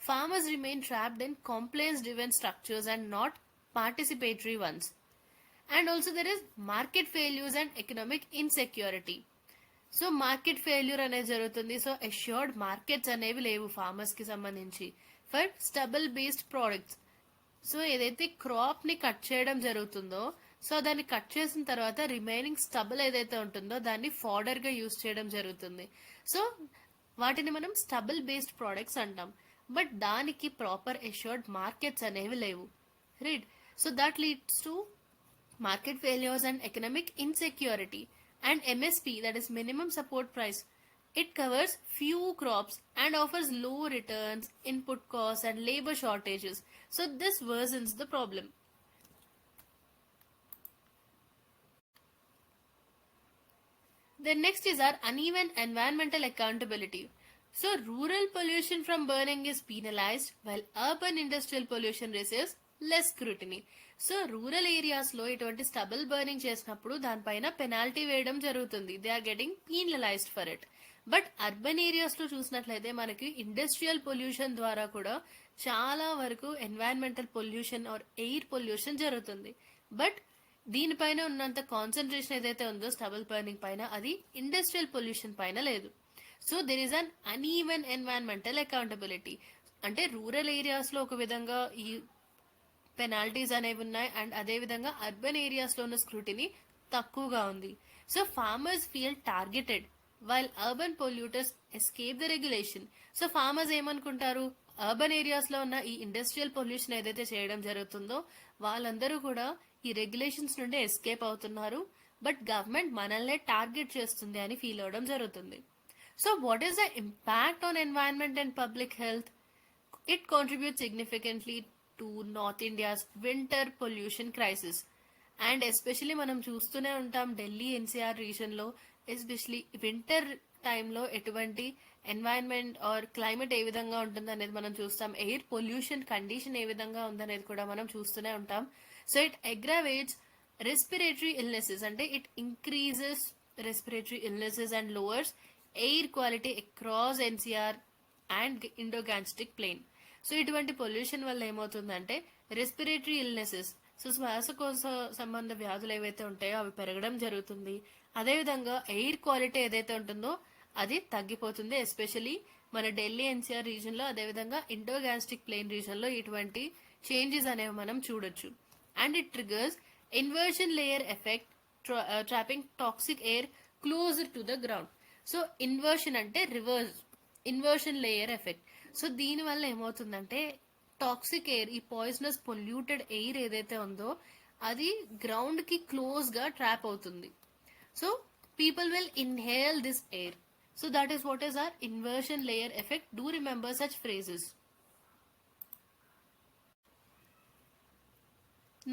Speaker 1: Farmers remain trapped in complex driven structures and not participatory once. And also there is market failures and economic insecurity. So market failure అనేది జరుగుతుంది. So assured markets అనేవి లేవు farmers కి సంబంధించి for stubble based products. So ఏదైతే crop ని cut చేయడం జరుగుతుందో, సో దాన్ని కట్ చేసిన తర్వాత రిమైనింగ్ స్టబల్ ఏదైతే ఉంటుందో దాన్ని ఫాడర్ గా యూజ్ చేయడం జరుగుతుంది. సో వాటిని మనం స్టబల్ బేస్డ్ ప్రోడక్ట్స్ అంటాం, బట్ దానికి ప్రాపర్ అష్యూర్డ్ మార్కెట్స్ అనేవి లేవు, right. So that leads to market failures and economic insecurity. And MSP, that is minimum support price, it covers few crops and offers low returns, input costs and labor shortages. So this worsens the problem. Then next is our uneven environmental accountability. So rural pollution from burning is penalized while urban industrial pollution receives less scrutiny. So rural areas లో ఇటువంటి stubble burning చేసినప్పుడు దానిపైన penalty వేయడం జరుగుతుంది, they are getting penalized for it. But urban areas లో చూసినట్లయితే మనకి industrial pollution ద్వారా కూడా చాలా వరకు environmental pollution or air pollution జరుగుతుంది. బట్ దీనిపైన ఉన్నంత కాన్సన్ట్రేషన్ ఏదైతే ఉందో స్టబల్ బర్నింగ్ పైన, అది ఇండస్ట్రియల్ పొల్యూషన్ పైన లేదు. So there is an uneven environmental accountability. అంటే రూరల్ ఏరియాస్లో ఒక విధంగా ఈ పెనాల్టీస్ అనేవి ఉన్నాయి, అండ్ అదే విధంగా అర్బన్ ఏరియాస్లో ఉన్న స్క్రూటినీ తక్కువగా ఉంది. So farmers feel targeted while urban polluters escape the regulation. So farmers ఏమనుకుంటారు, అర్బన్ ఏరియాస్ లో ఉన్న ఈ ఇండస్ట్రియల్ పొల్యూషన్ ఏదైతే చేయడం జరుగుతుందో వాళ్ళందరూ కూడా ఈ రెగ్యులేషన్స్ నుండి ఎస్కేప్ అవుతున్నారు, బట్ గవర్నమెంట్ మనల్నే టార్గెట్ చేస్తుంది అని ఫీల్ అవడం జరుగుతుంది. So what is the impact on environment and public health? It contribute significantly to north India's winter pollution crisis. And especially మనం చూస్తూనే ఉంటాం ఢిల్లీ ఎన్సీఆర్ రీజన్ లో ఎస్పెషలీ వింటర్ టైంలో ఎటువంటి ఎన్వైరన్మెంట్ ఆర్ క్లైమేట్ ఏ విధంగా ఉంటుంది అనేది మనం చూస్తాం. ఎయిర్ పొల్యూషన్ కండిషన్ ఏ విధంగా ఉందనేది కూడా మనం చూస్తూనే ఉంటాం. So it aggravates respiratory illnesses, అంటే it increases respiratory illnesses and lowers air quality across NCR and Indo Gangetic plain. So ఇటువంటి పొల్యూషన్ వల్ల ఏమవుతుందంటే రెస్పిరేటరీ ఇల్నెసెస్, సో శ్వాసకోశ సంబంధ వ్యాధులు ఏవైతే ఉంటాయో అవి పెరగడం జరుగుతుంది. అదేవిధంగా ఎయిర్ క్వాలిటీ ఏదైతే ఉంటుందో అది తగ్గిపోతుంది. ఎస్పెషలీ మన ఢిల్లీ ఎన్సీఆర్ రీజన్ లో, అదేవిధంగా ఇండో గాంజెటిక్ ప్లెయిన్ రీజన్ లో ఇటువంటి చేంజెస్ అనేవి మనం చూడొచ్చు. And it triggers inversion layer effect, trapping toxic air closer to the ground. So inversion అంటే reverse, inversion layer effect. So దీని వల్ల ఏమవుతుందంటే టాక్సిక్ ఎయిర్, ఈ పాయిజనస్ పొల్యూటెడ్ ఎయిర్ ఏదైతే ఉందో అది గ్రౌండ్ కి క్లోజ్ గా ట్రాప్ అవుతుంది. So people will inhale this air. So that is what is or inversion layer effect. Do remember such phrases.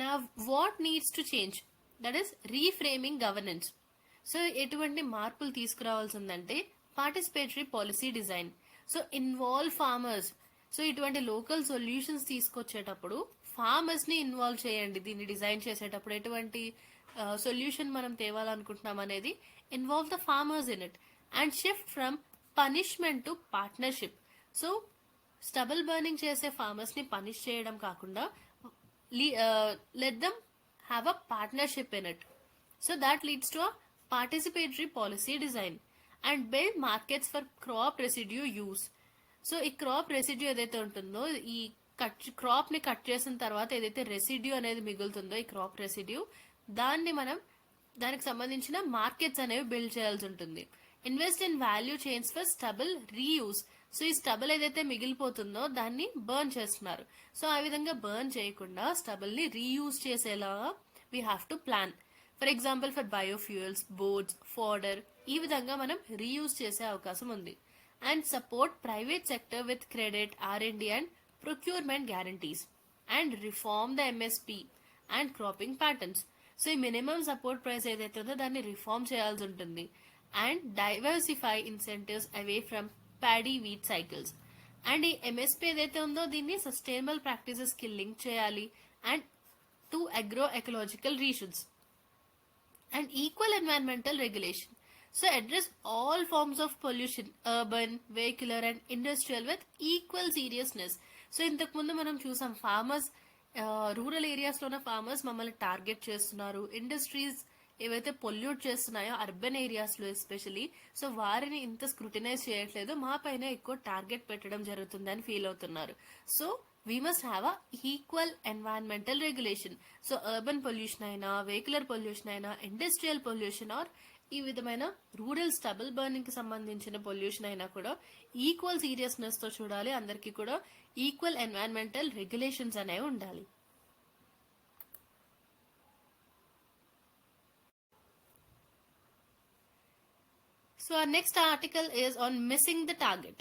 Speaker 1: Now what needs to change? That is reframing governance. So ఎటువంటి మార్పులు తీసుకురావాల్సి ఉందంటే participatory policy design. So involve farmers. So ఇటువంటి local solutions తీసుకొచ్చేటప్పుడు farmers ని involve చేయండి. దీన్ని design చేసేటప్పుడు ఎటువంటి solution మనం తేవాలనుకుంటున్నాం అనేది involve the farmers in it. And shift from punishment to partnership. So stubble burning చేసే ఫార్మర్స్ ని పనిష్ చేయడం కాకుండా let them have a partnership in it. So that leads to a participatory policy design. And build markets for crop residue use. So ఈ crop residue ఏదైతే ఉంటుందో, ఈ crop ని cut చేసిన తర్వాత ఏదైతే రెసిడ్యూ అనేది మిగులుతుందో, ఈ క్రాప్ రెసిడ్యూ, దాన్ని మనం దానికి సంబంధించిన మార్కెట్స్ అనేవి బిల్డ్ చేయాల్సి ఉంటుంది. Invest in value chains for stubble reuse. So ఈ స్టబుల్ ఏదైతే మిగిలిపోతుందో దాన్ని బర్న్ చేస్తున్నారు. సో ఆ విధంగా బర్న్ చేయకుండా స్టబుల్ ని రీయూజ్ చేసేలా we have to plan. For example for biofuels, boards, fodder, ఈ విధంగా మనం రీయూజ్ చేసే అవకాశం ఉంది. And support private sector with credit, R&D and procurement guarantees. And reform the MSP and cropping patterns. So ఈ minimum support price ఏదైతే ఉందో దాన్ని రిఫార్మ్ చేయాల్సి ఉంటుంది. And diversify incentives away from paddy wheat cycles. And ఈ MSP ఏదైతే ఉందో దీన్ని సస్టైనబుల్ ప్రాక్టీసెస్ కి లింక్ చేయాలి. And to agro ecological transitions. And equal environmental regulation. So address all forms of pollution, urban, vehicular and industrial with equal seriousness. So ఇంతకు ముందు మనం చూసాం ఫార్మర్స్, రూరల్ ఏరియాస్ లో ఉన్న ఫార్మర్స్ మమ్మల్ని టార్గెట్ చేస్తున్నారు. ఇండస్ట్రీస్ ఏవైతే పొల్యూట్ చేస్తున్నాయో అర్బన్ ఏరియాస్ లో ఎస్పెషలీ, సో వారిని ఇంత స్క్రూటినైజ్ చేయట్లేదు, మా పైన ఎక్కువ టార్గెట్ పెట్టడం జరుగుతుందని ఫీల్ అవుతున్నారు. So we must have a equal environmental regulation. So urban pollution అయినా, వెహికులర్ పొల్యూషన్ అయినా, ఇండస్ట్రియల్ పొల్యూషన్ ఆర్ ఈ విధమైన రూరల్ స్టబుల్ బర్నింగ్ కి సంబంధించిన పొల్యూషన్ అయినా కూడా ఈక్వల్ సీరియస్నెస్ తో చూడాలి. అందరికీ కూడా ఈక్వల్ ఎన్వైరన్మెంటల్ రెగ్యులేషన్స్ అనేవి ఉండాలి. So our next article is on missing the target.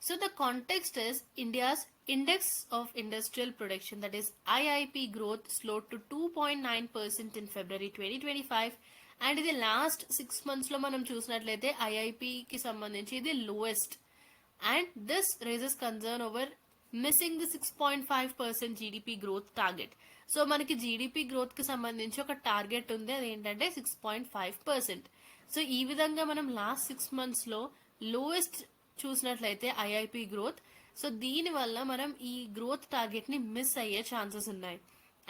Speaker 1: So the context is India's Index of Industrial Production, that is IIP growth slowed to 2.9% in February 2025. And ఇది last 6 months లో మనం చూసినట్లయితే ఐఐపికి సంబంధించి ఇది lowest. And this raises concern over missing the 6.5% GDP growth target. So మనకి GDP growth కి సంబంధించి ఒక టార్గెట్ ఉంది, అదేంటంటే 6.5%. సో ఈ విధంగా మనం లాస్ట్ 6 months లో లోయెస్ట్ చూసినట్లయితే ఐఐపి గ్రోత్ సో దీనివల్ల మనం ఈ గ్రోత్ టార్గెట్ని మిస్ అయ్యే ఛాన్సెస్ ఉన్నాయి.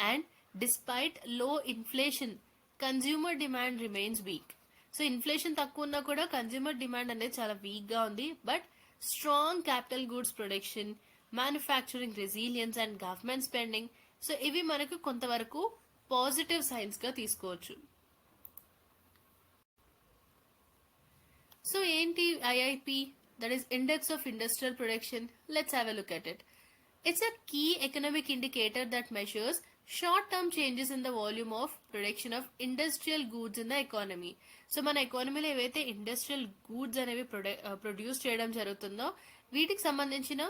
Speaker 1: అండ్ డిస్పైట్ లో inflation consumer demand remains week. So inflation తక్కువ ఉన్నా కూడా కన్జ్యూమర్ డిమాండ్ అనేది చాలా వీక్గా ఉంది. But strong capital goods production, manufacturing resilience and government spending, so ఇవి మనకు కొంతవరకు పాజిటివ్ సైన్స్గా తీసుకోవచ్చు. సో ఏంటి IIP, that is index of industrial production? Let's have a look at it. It's a key economic indicator that measures short-term changes in the volume of production of industrial goods in the economy. So మన ఎకానమీలో ఏవైతే industrial goods అనేవి produce చేయడం జరుగుతుందో వీటికి సంబంధించిన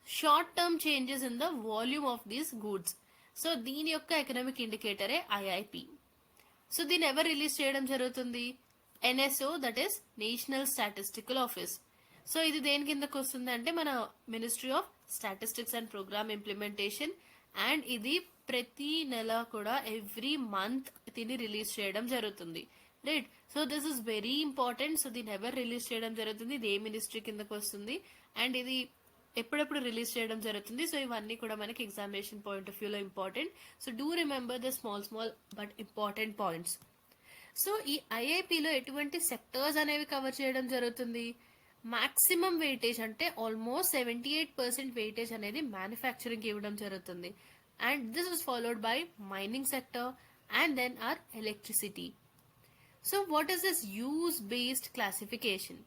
Speaker 1: short term changes in the volume of these goods. So దీని యొక్క ఎకనామిక్ ఇండికేటరే ఐఐపి. సో దీన్ని ఎవరు రిలీజ్ చేయడం జరుగుతుంది? NSO, that is national statistical office. So ఇది దేని కిందకు వస్తుంది అంటే మన ministry of statistics and programme implementation. And ఇది ప్రతి నెల కూడా ఎవ్రీ మంత్ దీన్ని రిలీజ్ చేయడం జరుగుతుంది, right? So this is very important. So దీన్ని ఎవరు రిలీజ్ చేయడం జరుగుతుంది, ఇది ఏ మినిస్ట్రీ కిందకు వస్తుంది, అండ్ ఇది ఎప్పుడెప్పుడు రిలీజ్ చేయడం జరుగుతుంది. సో ఇవన్నీ కూడా మనకి ఎగ్జామినేషన్ పాయింట్ ఆఫ్ వ్యూలో important. So do remember the small but important points. So ఈ ఐఐపిలో ఎటువంటి సెక్టర్స్ అనేవి కవర్ చేయడం జరుగుతుంది? మాక్సిమం వెయిటేజ్ అంటే ఆల్మోస్ట్ 78% వెయిటేజ్ అనేది మ్యానుఫ్యాక్చరింగ్ ఇవ్వడం జరుగుతుంది. And this is followed by mining sector and then are electricity. So what is this use based classification?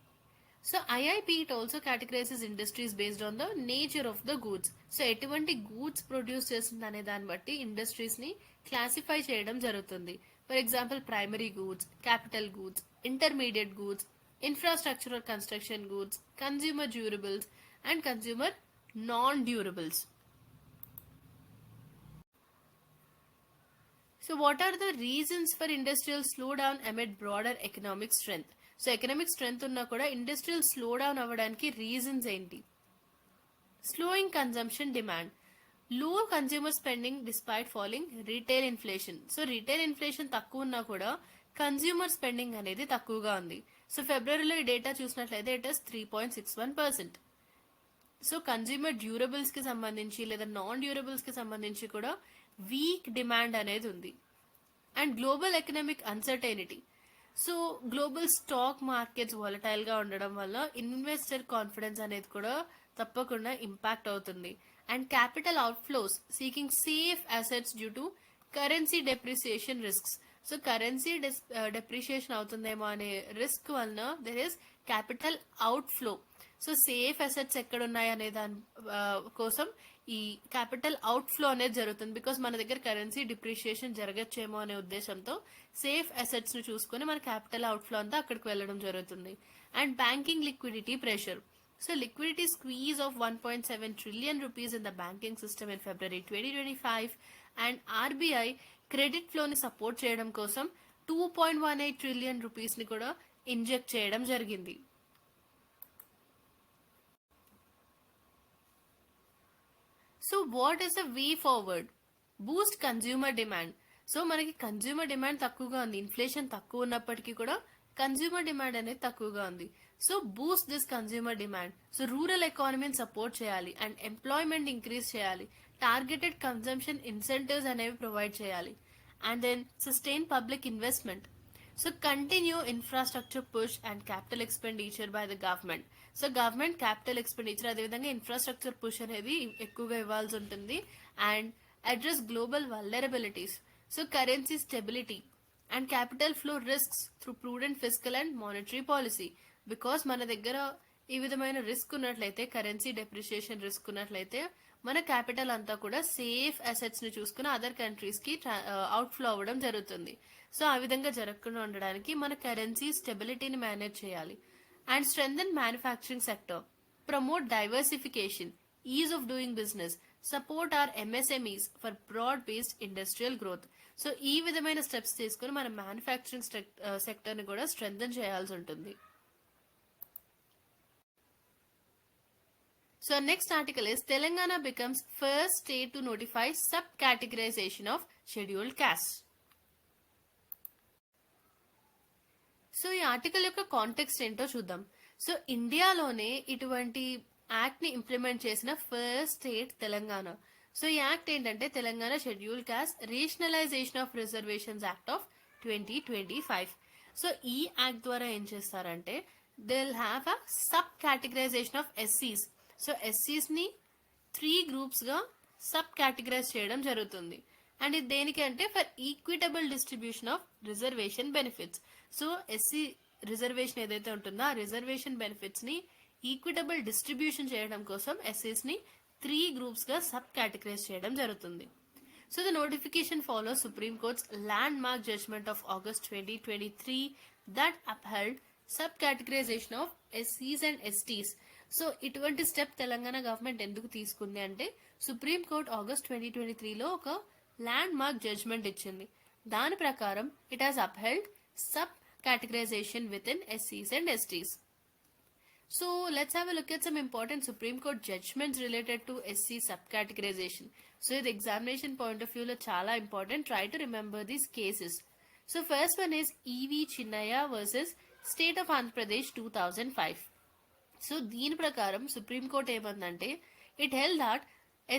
Speaker 1: So IIP it also categorizes industries based on the nature of the goods. So ఎటువంటి goods produce చేస్తుంది అనే దాన్ని బట్టి industries ని classify చేయడం జరుగుతుంది. For example primary goods, capital goods, intermediate goods, infrastructural construction goods, consumer durables and consumer non-durables. So what are the reasons for industrial slowdown amid broader economic strength? So economic strength unna kuda industrial slowdown avvadaniki reasons enti? Slowing consumption demand, low consumer spending despite falling retail inflation. So retail inflation takku unna kuda consumer spending అనేది తక్కువగా ఉంది. So ఫిబ్రవరిలో ఈ data చూసినట్లయితే it is 3.61%. So consumer durables కి సంబంధించి లేదా non durables కి సంబంధించి కూడా వీక్ డిమాండ్ అనేది ఉంది. And global economic uncertainty. So global stock markets volatile గా ఉండడం వల్ల ఇన్వెస్టర్ కాన్ఫిడెన్స్ అనేది కూడా తప్పకుండా ఇంపాక్ట్ అవుతుంది. And capital outflows seeking safe assets due to currency depreciation risks. So currency depreciation అవుతుందేమో అనే రిస్క్ వలన there is capital out flow. So safe assets ఎక్కడున్నాయి అనే దాని కోసం ఈ క్యాపిటల్ అవుట్ ఫ్లో అనేది జరుగుతుంది. బికాస్ మన దగ్గర కరెన్సీ డిప్రిషియేషన్ జరగచ్చేమో అనే ఉద్దేశంతో సేఫ్ అసెట్స్ ను చూసుకుని మన క్యాపిటల్ అవుట్ ఫ్లో అంతా అక్కడికి వెళ్ళడం జరుగుతుంది. And banking liquidity pressure. So liquidity squeeze of 1.7 trillion rupees in the banking system in February 2025. And RBI credit ఫ్లోని సపోర్ట్ చేయడం కోసం 2.18 trillion rupees ని కూడా ఇంజెక్ట్ చేయడం జరిగింది. So what is the way forward? Boost consumer demand. So మనకి consumer demand తక్కువగా ఉంది, ఇన్ఫ్లేషన్ తక్కువ ఉన్నప్పటికీ కూడా కన్జ్యూమర్ డిమాండ్ అనేది తక్కువగా ఉంది. So boost this consumer demand. So rural ఎకానమీని సపోర్ట్ చేయాలి అండ్ ఎంప్లాయ్మెంట్ ఇంక్రీజ్ చేయాలి, టార్గెటెడ్ కన్జంప్షన్ ఇన్సెంటివ్స్ అనేవి ప్రొవైడ్ చేయాలి. And then sustain public investment. So continue infrastructure push and capital expenditure by the government. So government capital expenditure అదేవిధంగా infrastructure push అనేది ఎక్కువగా ఇవ్వాల్సి ఉంటుంది. And address global vulnerabilities. So currency stability and capital flow risks through prudent fiscal and monetary policy. Because మన దగ్గర ఈ విధమైన risk ఉన్నట్లయితే, కరెన్సీ డెప్రిషియేషన్ రిస్క్ ఉన్నట్లయితే మన క్యాపిటల్ అంతా కూడా సేఫ్ అసెట్స్ ని చూసుకుని అదర్ కంట్రీస్ కి అవుట్ ఫ్లో అవ్వడం జరుగుతుంది. సో ఆ విధంగా జరగకుండా ఉండడానికి మన కరెన్సీ స్టెబిలిటీని మేనేజ్ చేయాలి. And strengthen manufacturing sector, promote diversification, ease of doing business, support our MSMEs for broad based industrial growth. So ఈ విధమైన స్టెప్స్ తీసుకుని మన మ్యానుఫ్యాక్చరింగ్ సెక్టర్ ని కూడా స్ట్రెంథెన్ చేయాల్సి ఉంటుంది. So next article is Telangana becomes first state to notify sub-categorization of scheduled caste. So ఈ article యొక్క కాంటెక్స్ట్ ఏంటో చూద్దాం. సో ఇండియాలోనే ఇటువంటి యాక్ట్ ని ఇంప్లిమెంట్ చేసిన ఫస్ట్ స్టేట్ తెలంగాణ. సో ఈ యాక్ట్ ఏంటంటే Telangana schedule caste రీజనలైజేషన్ of reservations act of 2025. So ఈ యాక్ట్ ద్వారా ఏం చేస్తారంటే they will have a sub categorization of ఎస్సీస్. So ఎస్సీస్ ని 3 గ్రూప్స్ గా సబ్ కేటగరైజ్ చేయడం జరుగుతుంది. అండ్ ఇది దేనికి అంటే for equitable distribution of reservation benefits. So SC reservation ఏదైతే ఉంటుందో ఆ రిజర్వేషన్ బెనిఫిట్స్ ని ఈక్విటబుల్ డిస్ట్రిబ్యూషన్ చేయడం కోసం ఎస్సీస్ ని 3 గ్రూప్స్ గా సబ్ కేటగరైజ్ చేయడం జరుగుతుంది. So the notification follows supreme court's landmark judgment of August 2023 that upheld sub categorization of ఎస్సీస్ అండ్ ఎస్టీస్. సో ఇటువంటి స్టెప్ తెలంగాణ గవర్నమెంట్ ఎందుకు తీసుకుంది అంటే సుప్రీం కోర్ట్ ఆగస్ట్ 2023లో ఒక ల్యాండ్ మార్క్ జడ్జ్మెంట్ ఇచ్చింది. దాని ప్రకారం it has upheld sub categorization within SCs and STs. So let's have a look at some important Supreme Court judgments related to SC subcategorization. So the examination point of view lo chala important. Try to remember these cases. So first one is E.V. Chinnaya versus State of Andhra Pradesh 2005. So దీని ప్రకారం Supreme Court ఏమందంటే it held that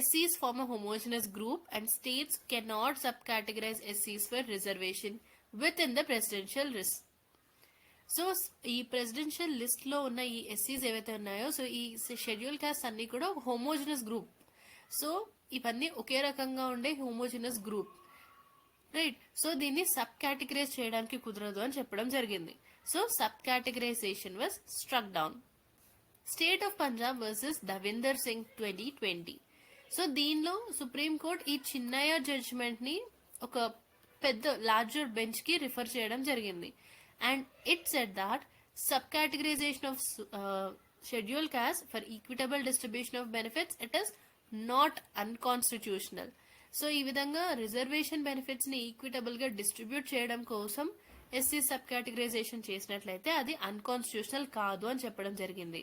Speaker 1: SCs form a homogeneous group and states cannot subcategorize SCs for reservation within the presidential list. So ఈ presidential list లో ఉన్న ఈ ఎస్సీస్ ఏవైతే ఉన్నాయో so ఈ schedule caste అన్ని కూడా హోమోజినస్ గ్రూప్. సో ఇవన్నీ ఒకే రకంగా ఉండే హోమోజినస్ గ్రూప్, రైట్. సో దీన్ని సబ్ కేటగరైజ్ చేయడానికి కుదరదు అని చెప్పడం జరిగింది. So sub categorisation was struck down. State of Punjab versus Davinder Singh 2020. So దీనిలో సుప్రీం కోర్ట్ ఈ చిన్నయ్య జడ్జిమెంట్ ని ఒక పెద్ద లార్జర్ బెంచ్ కి రిఫర్ చేయడం జరిగింది. And it said that subcategorization of scheduled caste for equitable distribution of benefits, it is not unconstitutional. So ఈ విధంగా రిజర్వేషన్ బెనిఫిట్స్ ని ఈక్విటబుల్ గా డిస్ట్రిబ్యూట్ చేయడం కోసం ఎస్సీ సబ్ కేటగరైజేషన్ చేసినట్లయితే అది అన్కాన్స్టిట్యూషనల్ కాదు అని చెప్పడం జరిగింది.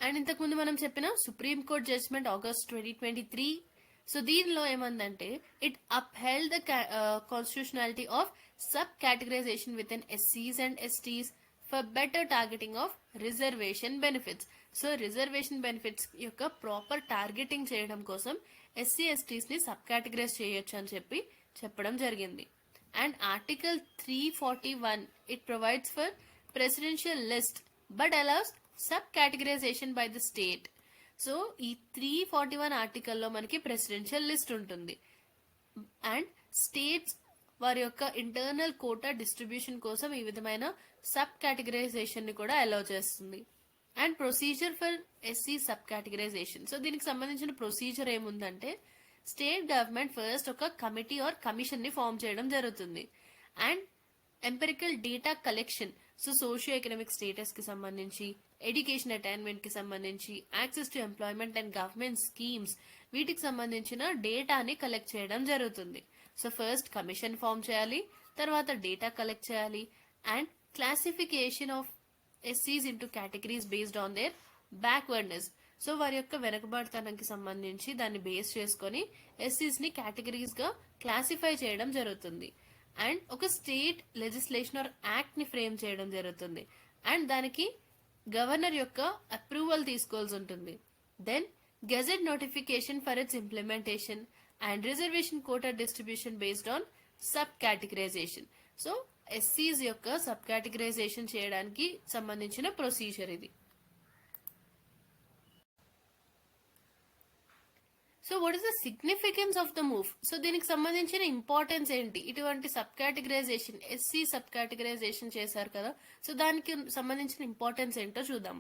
Speaker 1: అండ్ ఇంతకుముందు మనం చెప్పిన supreme court judgment August 2023. So దీనిలో ఏమందంటే it upheld the constitutionality of sub categorization within ఎస్సీస్ and STs for better targeting of reservation benefits. So reservation benefits యొక్క ప్రాపర్ టార్గెటింగ్ చేయడం కోసం ఎస్సీ ఎస్టీస్ ని సబ్ కేటగరైజ్ చేయొచ్చు అని చెప్పడం జరిగింది. And article 341 it provides for presidential list but allows sub categorisation by the state. So ఈ 341 ఆర్టికల్లో మనకి ప్రెసిడెన్షియల్ లిస్ట్ ఉంటుంది అండ్ స్టేట్స్ వారి యొక్క ఇంటర్నల్ కోటా డిస్ట్రిబ్యూషన్ కోసం ఈ విధమైన సబ్ కేటగరైజేషన్ ని కూడా అలౌ చేస్తుంది. And procedure for SC sub categorization. So దీనికి సంబంధించిన ప్రొసీజర్ ఏముందంటే స్టేట్ గవర్నమెంట్ ఫస్ట్ ఒక కమిటీ ఆర్ కమిషన్ ని ఫామ్ చేయడం జరుగుతుంది. And empirical data collection, so socio economic status కి సంబంధించి, ఎడ్యుకేషన్ అటైన్మెంట్ కి సంబంధించి, access to employment and government schemes వీటికి సంబంధించిన డేటాని కలెక్ట్ చేయడం జరుగుతుంది. సో ఫస్ట్ కమిషన్ ఫామ్ చేయాలి, తర్వాత డేటా కలెక్ట్ చేయాలి అండ్ క్లాసిఫికేషన్ ఆఫ్ ఎస్సీస్ into categories based on their backwardness. So వారి యొక్క వెనకబాటుతనానికి సంబంధించి దాన్ని బేస్ చేసుకొని ఎస్సీస్ ని కేటగిరీస్ గా క్లాసిఫై చేయడం జరుగుతుంది. అండ్ ఒక స్టేట్ లెజిస్లేషన్ ఆర్ యాక్ట్ ని ఫ్రేమ్ చేయడం జరుగుతుంది అండ్ దానికి గవర్నర్ యొక్క అప్రూవల్ తీసుకోవాల్సి ఉంటుంది. Then gazette notification for its implementation and reservation quota distribution based on sub categorization. So ఎస్సీస్ యొక్క సబ్ కేటగరైజేషన్ చేయడానికి సంబంధించిన ప్రొసీజర్ ఇది. So what is the significance of the move? So దీనికి సంబంధించిన ఇంపార్టెన్స్ ఏంటి? ఇటువంటి sub categorization SC sub categorization చేశారు కదా, సో దానికి సంబంధించిన ఇంపార్టెన్స్ ఏంటో చూద్దాం.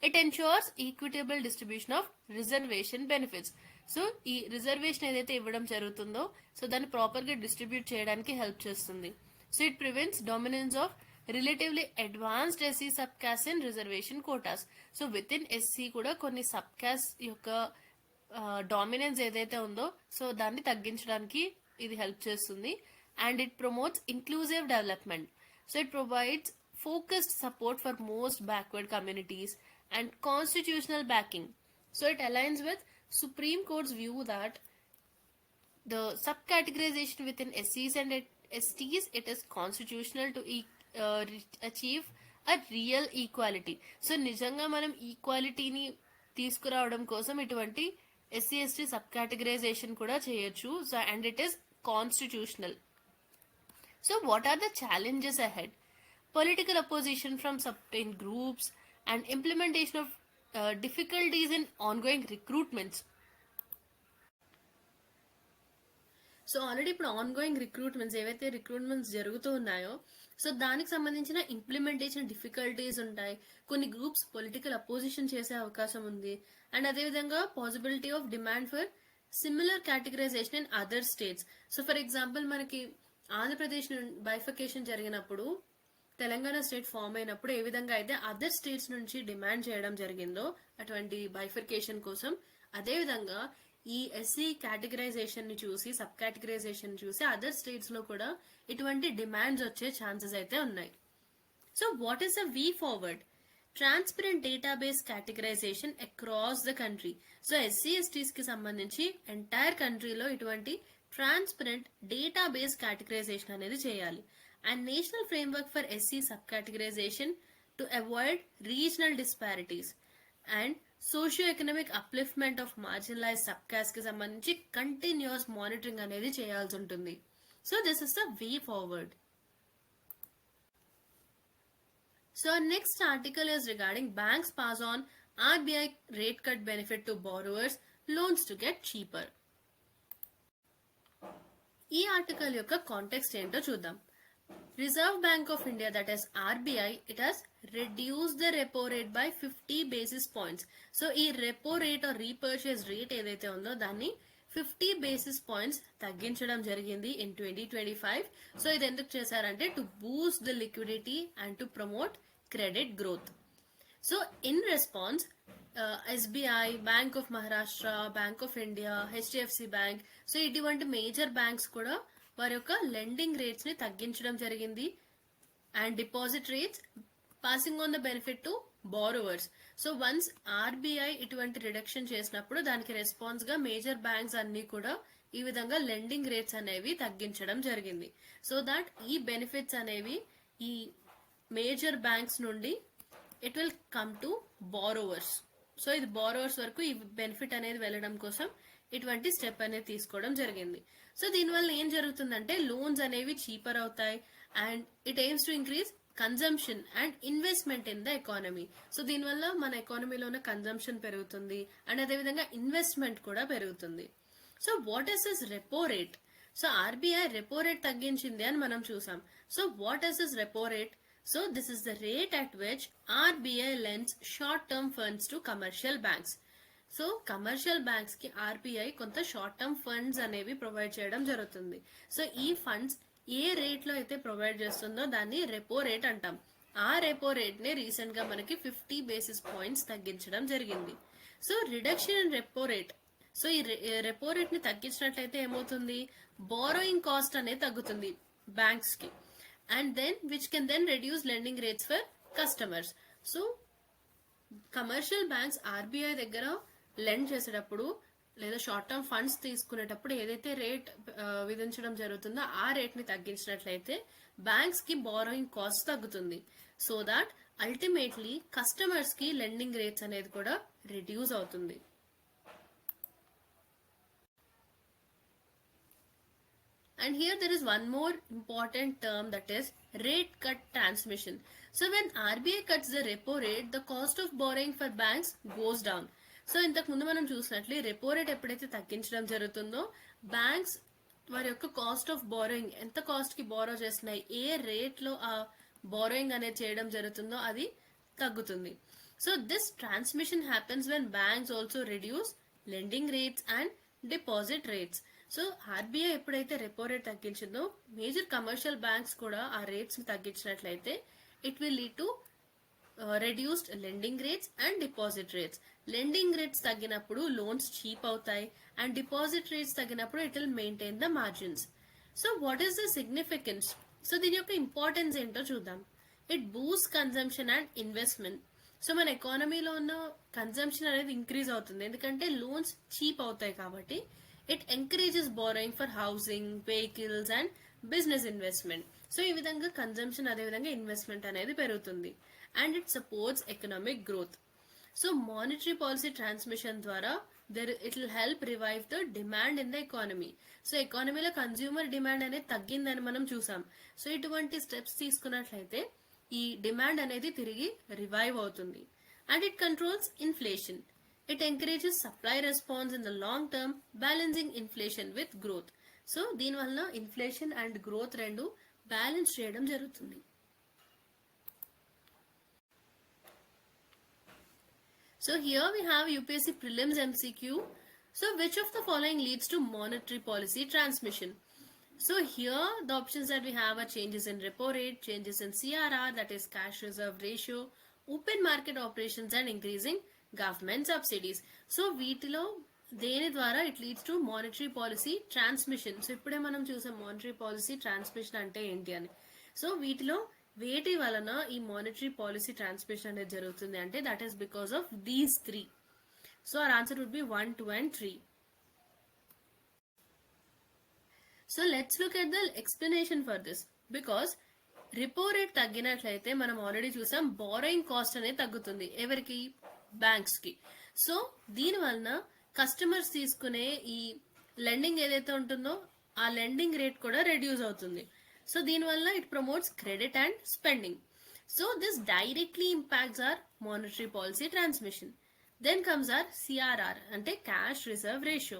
Speaker 1: It ensures equitable distribution of reservation benefits. So ఈ రిజర్వేషన్ ఏదైతే ఇవ్వడం జరుగుతుందో సో దాన్ని ప్రాపర్ గా డిస్ట్రిబ్యూట్ చేయడానికి హెల్ప్ చేస్తుంది. So it prevents dominance of relatively advanced SC sub caste in reservation Kotas. So with in SC కూడా కొన్ని సబ్ కాస్ట్ యొక్క డామినెన్స్ ఏదైతే ఉందో సో దాన్ని తగ్గించడానికి ఇది హెల్ప్ చేస్తుంది. And it promotes inclusive development. So it provides focused support for most backward communities and constitutional backing. So it aligns with supreme courts view that the subcategorization within SCs and STs, it is constitutional to achieve a real equality. So నిజంగా మనం ఈక్వాలిటీని తీసుకురావడం కోసం ఇటువంటి SC ST sub categorisation కూడా చేయొచ్చు. So and it is constitutional. So, what are the challenges ahead? Political opposition from certain groups and implementation of difficulties in ongoing recruitments. So already ఇప్పుడు ongoing recruitments ఏవైతే recruitments జరుగుతూ ఉన్నాయో so దానికి సంబంధించిన implementation difficulties ఉంటాయి. కొన్ని groups political opposition చేసే అవకాశం ఉంది. అండ్ అదేవిధంగా possibility of demand for similar categorisation in other states. So for example మనకి ఆంధ్రప్రదేశ్ బైఫర్కేషన్ జరిగినప్పుడు తెలంగాణ స్టేట్ ఫామ్ అయినప్పుడు ఏ విధంగా అయితే అదర్ స్టేట్స్ నుంచి డిమాండ్ చేయడం జరిగిందో అటువంటి బైఫర్కేషన్ కోసం, అదేవిధంగా ఈ ఎస్సీ కేటగరైజేషన్ ని చూసి సబ్ కేటగరైజేషన్ చూసి అదర్ స్టేట్స్ లో కూడా ఇటువంటి డిమాండ్స్ వచ్చే ఛాన్సెస్ అయితే ఉన్నాయి. So what is the way forward? Transparent database categorisation across the country. So SC ఎస్టీస్ కి సంబంధించి ఎంటైర్ కంట్రీలో ఇటువంటి ట్రాన్స్పరెంట్ డేటాబేస్ కేటగరైజేషన్ అనేది చేయాలి. And national framework for SC sub categorisation to avoid regional disparities and socio economic upliftment of marginalise sub caste కి సంబంధించి continuous monitoring అనేది చేయాల్సి ఉంటుంది. So this is the way forward. So our next article is regarding banks pass on RBI rate cut benefit to borrowers, loans to get cheaper. ఈ article యొక్క context ఏంటో చూద్దాం. Reserve bank of India that is RBI it has reduce the repo rate by 50 basis points. So ఈ repo rate or repurchase rate ఏదైతే ఉందో దాన్ని 50 basis points తగ్గించడం జరిగింది ఇన్ 2025. సో ఇది ఎందుకు చేశారంటే to Boost the liquidity and to promote credit growth. So in response SBI, bank of Maharashtra, bank of India, HDFC bank, so ఇటువంటి మేజర్ బ్యాంక్స్ కూడా వారి యొక్క లెండింగ్ రేట్స్ ని తగ్గించడం జరిగింది. And deposit rates passing on the benefit to borrowers. So once RBI ఇటువంటి reduction చేసినప్పుడు దానికి రెస్పాన్స్ గా మేజర్ బ్యాంక్స్ అన్ని కూడా ఈ విధంగా లెండింగ్ రేట్స్ అనేవి తగ్గించడం జరిగింది. సో దాట్ ఈ బెనిఫిట్స్ అనేవి ఈ మేజర్ బ్యాంక్స్ నుండి it will come to borrowers. So ఇది బారోవర్స్ వరకు ఈ బెనిఫిట్ అనేది వెళ్ళడం కోసం ఇటువంటి స్టెప్ అనేది తీసుకోవడం జరిగింది. సో దీనివల్ల ఏం జరుగుతుందంటే లోన్స్ అనేవి చీపర్ అవుతాయి and it AIIMS to increase consumption and investment in the economy. So దీనివల్ల మన ఎకానమీలో ఉన్న కన్జంప్షన్ పెరుగుతుంది అండ్ అదేవిధంగా ఇన్వెస్ట్మెంట్ కూడా పెరుగుతుంది. So what is this repo rate? So RBI repo rate తగ్గించింది అని మనం చూసాం. So what is this repo rate? So this is the rate at which RBI lends short-term funds to commercial banks. So commercial banks కి RBI కొంత short term funds అనేవి provide చేయడం జరుగుతుంది. So ఈ ఫండ్స్ ఏ రేట్ లో అయితే provide చేస్తుందో దాన్ని రెపో రేట్ అంటాం. ఆ రెపో రేట్ ని రీసెంట్ గా మనకి 50 basis points తగ్గించడం జరిగింది. So reduction in repo rate. So ఈ రెపో రేట్ ని తగ్గించినట్లయితే ఏమవుతుంది? బారోయింగ్ కాస్ట్ అనేది తగ్గుతుంది బ్యాంక్స్ కి. And then which can then reduce lending rates for customers. So commercial banks RBI దగ్గర లెండ్ చేసేటప్పుడు లేదా షార్ట్ టర్మ్ ఫండ్స్ తీసుకునేటప్పుడు ఏదైతే రేట్ విధించడం జరుగుతుందో ఆ రేట్ ని తగ్గించినట్లయితే బ్యాంక్స్ కి బారోయింగ్ కాస్ట్ తగ్గుతుంది. సో దాట్ అల్టిమేట్లీ కస్టమర్స్ కి లెండింగ్ రేట్స్ అనేది కూడా రిడ్యూస్ అవుతుంది. And here there is one more important term, that is rate cut transmission. So when RBI cuts the repo rate, the cost of borrowing for banks goes down. So ఇంతకు ముందు మనం చూసినట్లు repo rate ఎప్పుడైతే తగ్గించడం జరుగుతుందో banks వారి యొక్క cost of borrowing, ఎంత కాస్ట్ కి బారో చేస్తున్నాయి, ఏ రేట్ లో ఆ బారోయింగ్ అనేది చేయడం జరుగుతుందో అది తగ్గుతుంది. So this transmission happens when banks also reduce lending rates and deposit rates. So RBI ఎప్పుడైతే రెపో రేట్ తగ్గించిందో మేజర్ కమర్షియల్ బ్యాంక్స్ కూడా ఆ రేట్స్ ని తగ్గించినట్లయితే it will lead to reduced lending rates and deposit rates. Lending rates తగ్గినప్పుడు loans cheap అవుతాయి and deposit rates తగ్గినప్పుడు it will maintain the margins. So what is the significance? So దీని యొక్క importance ఏంటో చూద్దాం. It boost consumption and investment. So మన ఎకానమీలో ఉన్న కన్జంప్షన్ అనేది ఇంక్రీజ్ అవుతుంది ఎందుకంటే లోన్స్ చీప్ అవుతాయి కాబట్టి. It encourages borrowing for housing, vehicles and business investment. So ఈ విధంగా కన్జంప్షన్ అదే విధంగా ఇన్వెస్ట్మెంట్ అనేది పెరుగుతుంది. and it supports economic growth. So monetary policy transmission ద్వారా it will help revive the demand in the economy. So ఎకానమీలో consumer demand అనేది తగ్గిందని మనం చూసాం. సో ఇటువంటి స్టెప్స్ తీసుకున్నట్లయితే ఈ డిమాండ్ అనేది తిరిగి రివైవ్ అవుతుంది. And it controls inflation. It encourages supply response in the long term, balancing inflation with growth. So దీనివల్ల ఇన్ఫ్లేషన్ అండ్ గ్రోత్ రెండు బ్యాలెన్స్ చేయడం జరుగుతుంది. So here we have UPSC prelims MCQ. So which of the following leads to monetary policy transmission? So here the options that we have are changes in repo rate, changes in CRR, that is cash reserve ratio, open market operations and increasing government subsidies. So వీటిలో దేని ద్వారా it leads to monetary policy transmission. So ఇప్పుడే మనం చూసాం monetary policy transmission అంటే ఏంటి అని. So వీటిలో వేటి వలన ఈ మానిటరీ పాలసీ ట్రాన్స్మిషన్ అనేది జరుగుతుంది అంటే that is because of these three. So our answer would be 1, 2 and 3. So let's look at the explanation for this. Because repo rate తగ్గినట్లయితే మనం ఆల్రెడీ చూసాం బారోయింగ్ కాస్ట్ అనేది తగ్గుతుంది. ఎవరికి? బ్యాంక్స్ కి. సో దీని వలన కస్టమర్స్ తీసుకునే ఈ లెండింగ్ ఏదైతే ఉంటుందో ఆ లెండింగ్ రేట్ కూడా రెడ్యూస్ అవుతుంది. So దీనివల్ల it promotes credit and spending. So this directly impacts our monetary policy transmission. Then comes our CRR అంటే cash reserve ratio.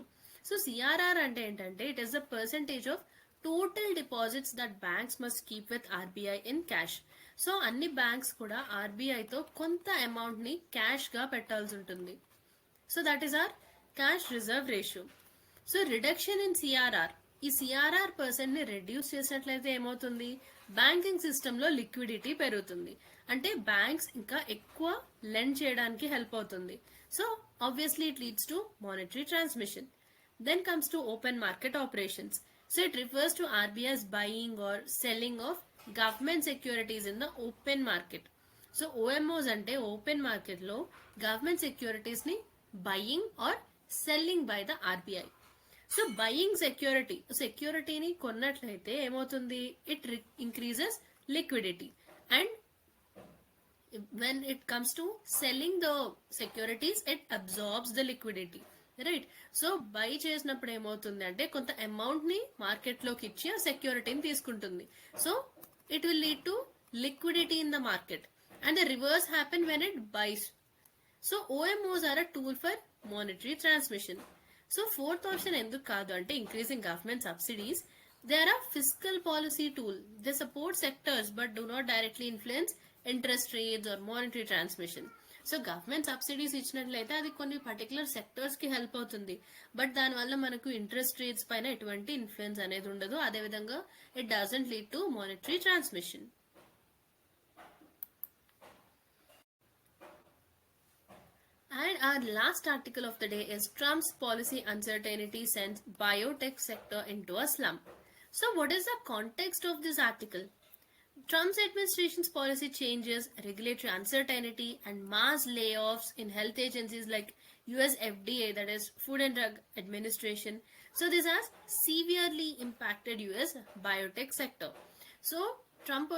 Speaker 1: So CRR అంటే ఏంటంటే it is the percentage of total deposits that banks must keep with RBI in cash. So అన్ని banks కూడా RBI తో కొంత amount ని cash గా పెట్టాల్సి ఉంటుంది. So that is our cash reserve ratio. So reduction in CRR, ఈ CRR percent ని రెడ్యూస్ చేసినట్లయితే ఏమవుతుంది? బ్యాంకింగ్ సిస్టమ్ లో లిక్విడిటీ పెరుగుతుంది. అంటే బ్యాంక్స్ ఇంకా ఎక్కువ లెండ్ చేయడానికి హెల్ప్ అవుతుంది. So obviously it leads to monetary transmission. Then comes to open market operations. So it refers to RBI's buying or selling of government securities in the open market. So OMOs అంటే open market లో government securities ని buying or selling by the RBI. So buying సెక్యూరిటీని కొన్నట్లయితే ఏమవుతుంది? It increases liquidity. And when it comes to selling the securities it absorbs the liquidity, right? So by చేసినప్పుడు ఏమవుతుంది అంటే కొంత అమౌంట్ ని మార్కెట్ లోకి ఇచ్చి ఆ సెక్యూరిటీని తీసుకుంటుంది. So it will lead to liquidity in the market and the reverse happen when it buys. So OMOs are a tool for monetary transmission. So fourth option ఎందుకు కాదు అంటే increasing government subsidies. They are a fiscal policy tool. They support sectors but do not directly influence interest rates or monetary transmission. So government subsidies ఇచ్చినట్లయితే అది కొన్ని particular sectors కి help అవుతుంది. But దానివల్ల మనకు ఇంట్రెస్ట్ రేట్స్ పైన ఎటువంటి influence అనేది ఉండదు. అదేవిధంగా it doesn't lead to monetary transmission. And our last article of the day is Trump's policy uncertainty sends biotech sector into a slump. So what is the context of this article? Trump's administration's policy changes, regulatory uncertainty and mass layoffs in health agencies like US FDA, that is Food and Drug Administration. So this has severely impacted US biotech sector. So Trump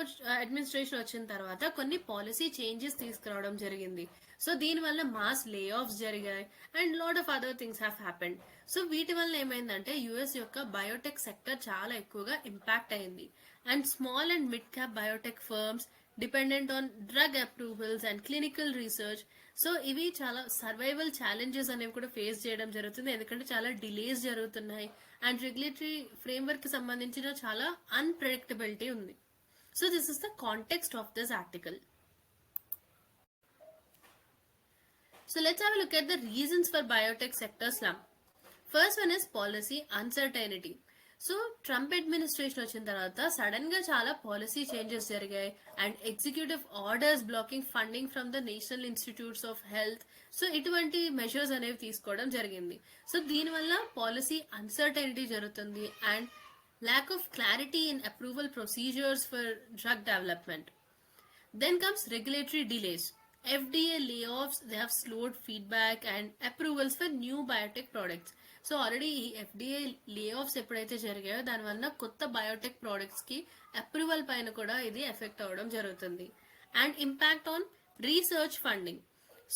Speaker 1: administration వచ్చిన తర్వాత కొన్ని policy changes తీసుకురావడం జరిగింది. So దీనివల్ల mass లే offs జరిగాయి and lot of other things have happened. So వీటి వల్ల ఏమైందంటే యుఎస్ యొక్క బయోటెక్ సెక్టర్ చాలా ఎక్కువగా ఇంపాక్ట్ అయింది. And small and mid cap Biotech firms dependent on drug approvals and clinical research. So ఇవి చాలా సర్వైవల్ ఛాలెంజెస్ అనేవి కూడా ఫేస్ చేయడం జరుగుతుంది, ఎందుకంటే చాలా డిలేస్ జరుగుతున్నాయి అండ్ రెగ్యులేటరీ ఫ్రేమ్వర్క్ కి సంబంధించిన చాలా అన్ప్రెడిక్టబిలిటీ ఉంది. So this is the context of this article. So let's have a look at the reasons for biotech sector slump. First one is policy uncertainty. So Trump administration వచ్చిన తర్వాత sudden గా చాలా policy changes జరిగాయి and executive orders blocking funding from the national institutes of health. So ఇటువంటి measures అనేవి తీసుకోవడం జరిగింది. So దీనివల్ల పాలసీ అన్సర్టైనిటీ జరుగుతుంది and lack of clarity in approval procedures for drug development. Then comes regulatory delays. FDA layoffs, they have slowed feedback and approvals for new biotech products. So already FDA layoffs ఎప్పుడైతే జరిగాయో దానివల్ల కొత్త Biotech products కి approval పైన కూడా ఇది effect అవ్వడం జరుగుతుంది. And impact on research funding.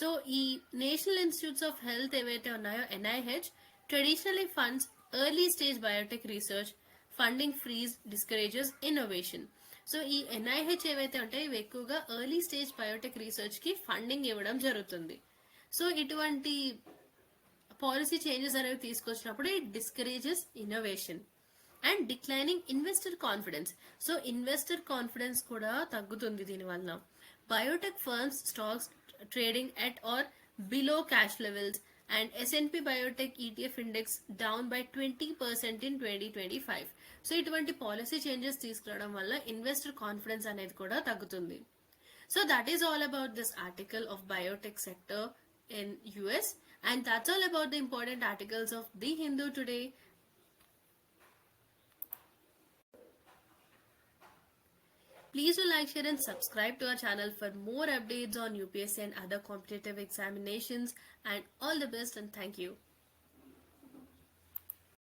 Speaker 1: So ఈ నేషనల్ ఇన్స్టిట్యూట్స్ ఆఫ్ హెల్త్ ఏవైతే ఉన్నాయో NIH traditionally funds early stage biotech research, funding freeze discourages innovation. So ఈ ఎన్ఐహెచ్ ఏవైతే ఉంటాయో ఇవి ఎక్కువగా ఎర్లీ స్టేజ్ బయోటెక్ రీసెర్చ్ కి ఫండింగ్ ఇవ్వడం జరుగుతుంది. సో ఇటువంటి పాలసీ చేంజెస్ అనేవి తీసుకొచ్చినప్పుడు it discourages innovation. And declining investor confidence. So investor confidence కూడా తగ్గుతుంది దీనివల్ల. Biotech firms stocks trading at or below cash levels, and S&P Biotech ETF index down by 20% in 2025. So ఇటువంటి పాలసీ చేంజెస్ తీసుకురావడం వల్ల investor confidence అనేది కూడా తగ్గుతుంది. So that is all about this article of biotech sector in US, and that's all about the important articles of The Hindu today. Please do like, share and subscribe to our channel for more updates on UPSC and other competitive examinations, and all the best and thank you.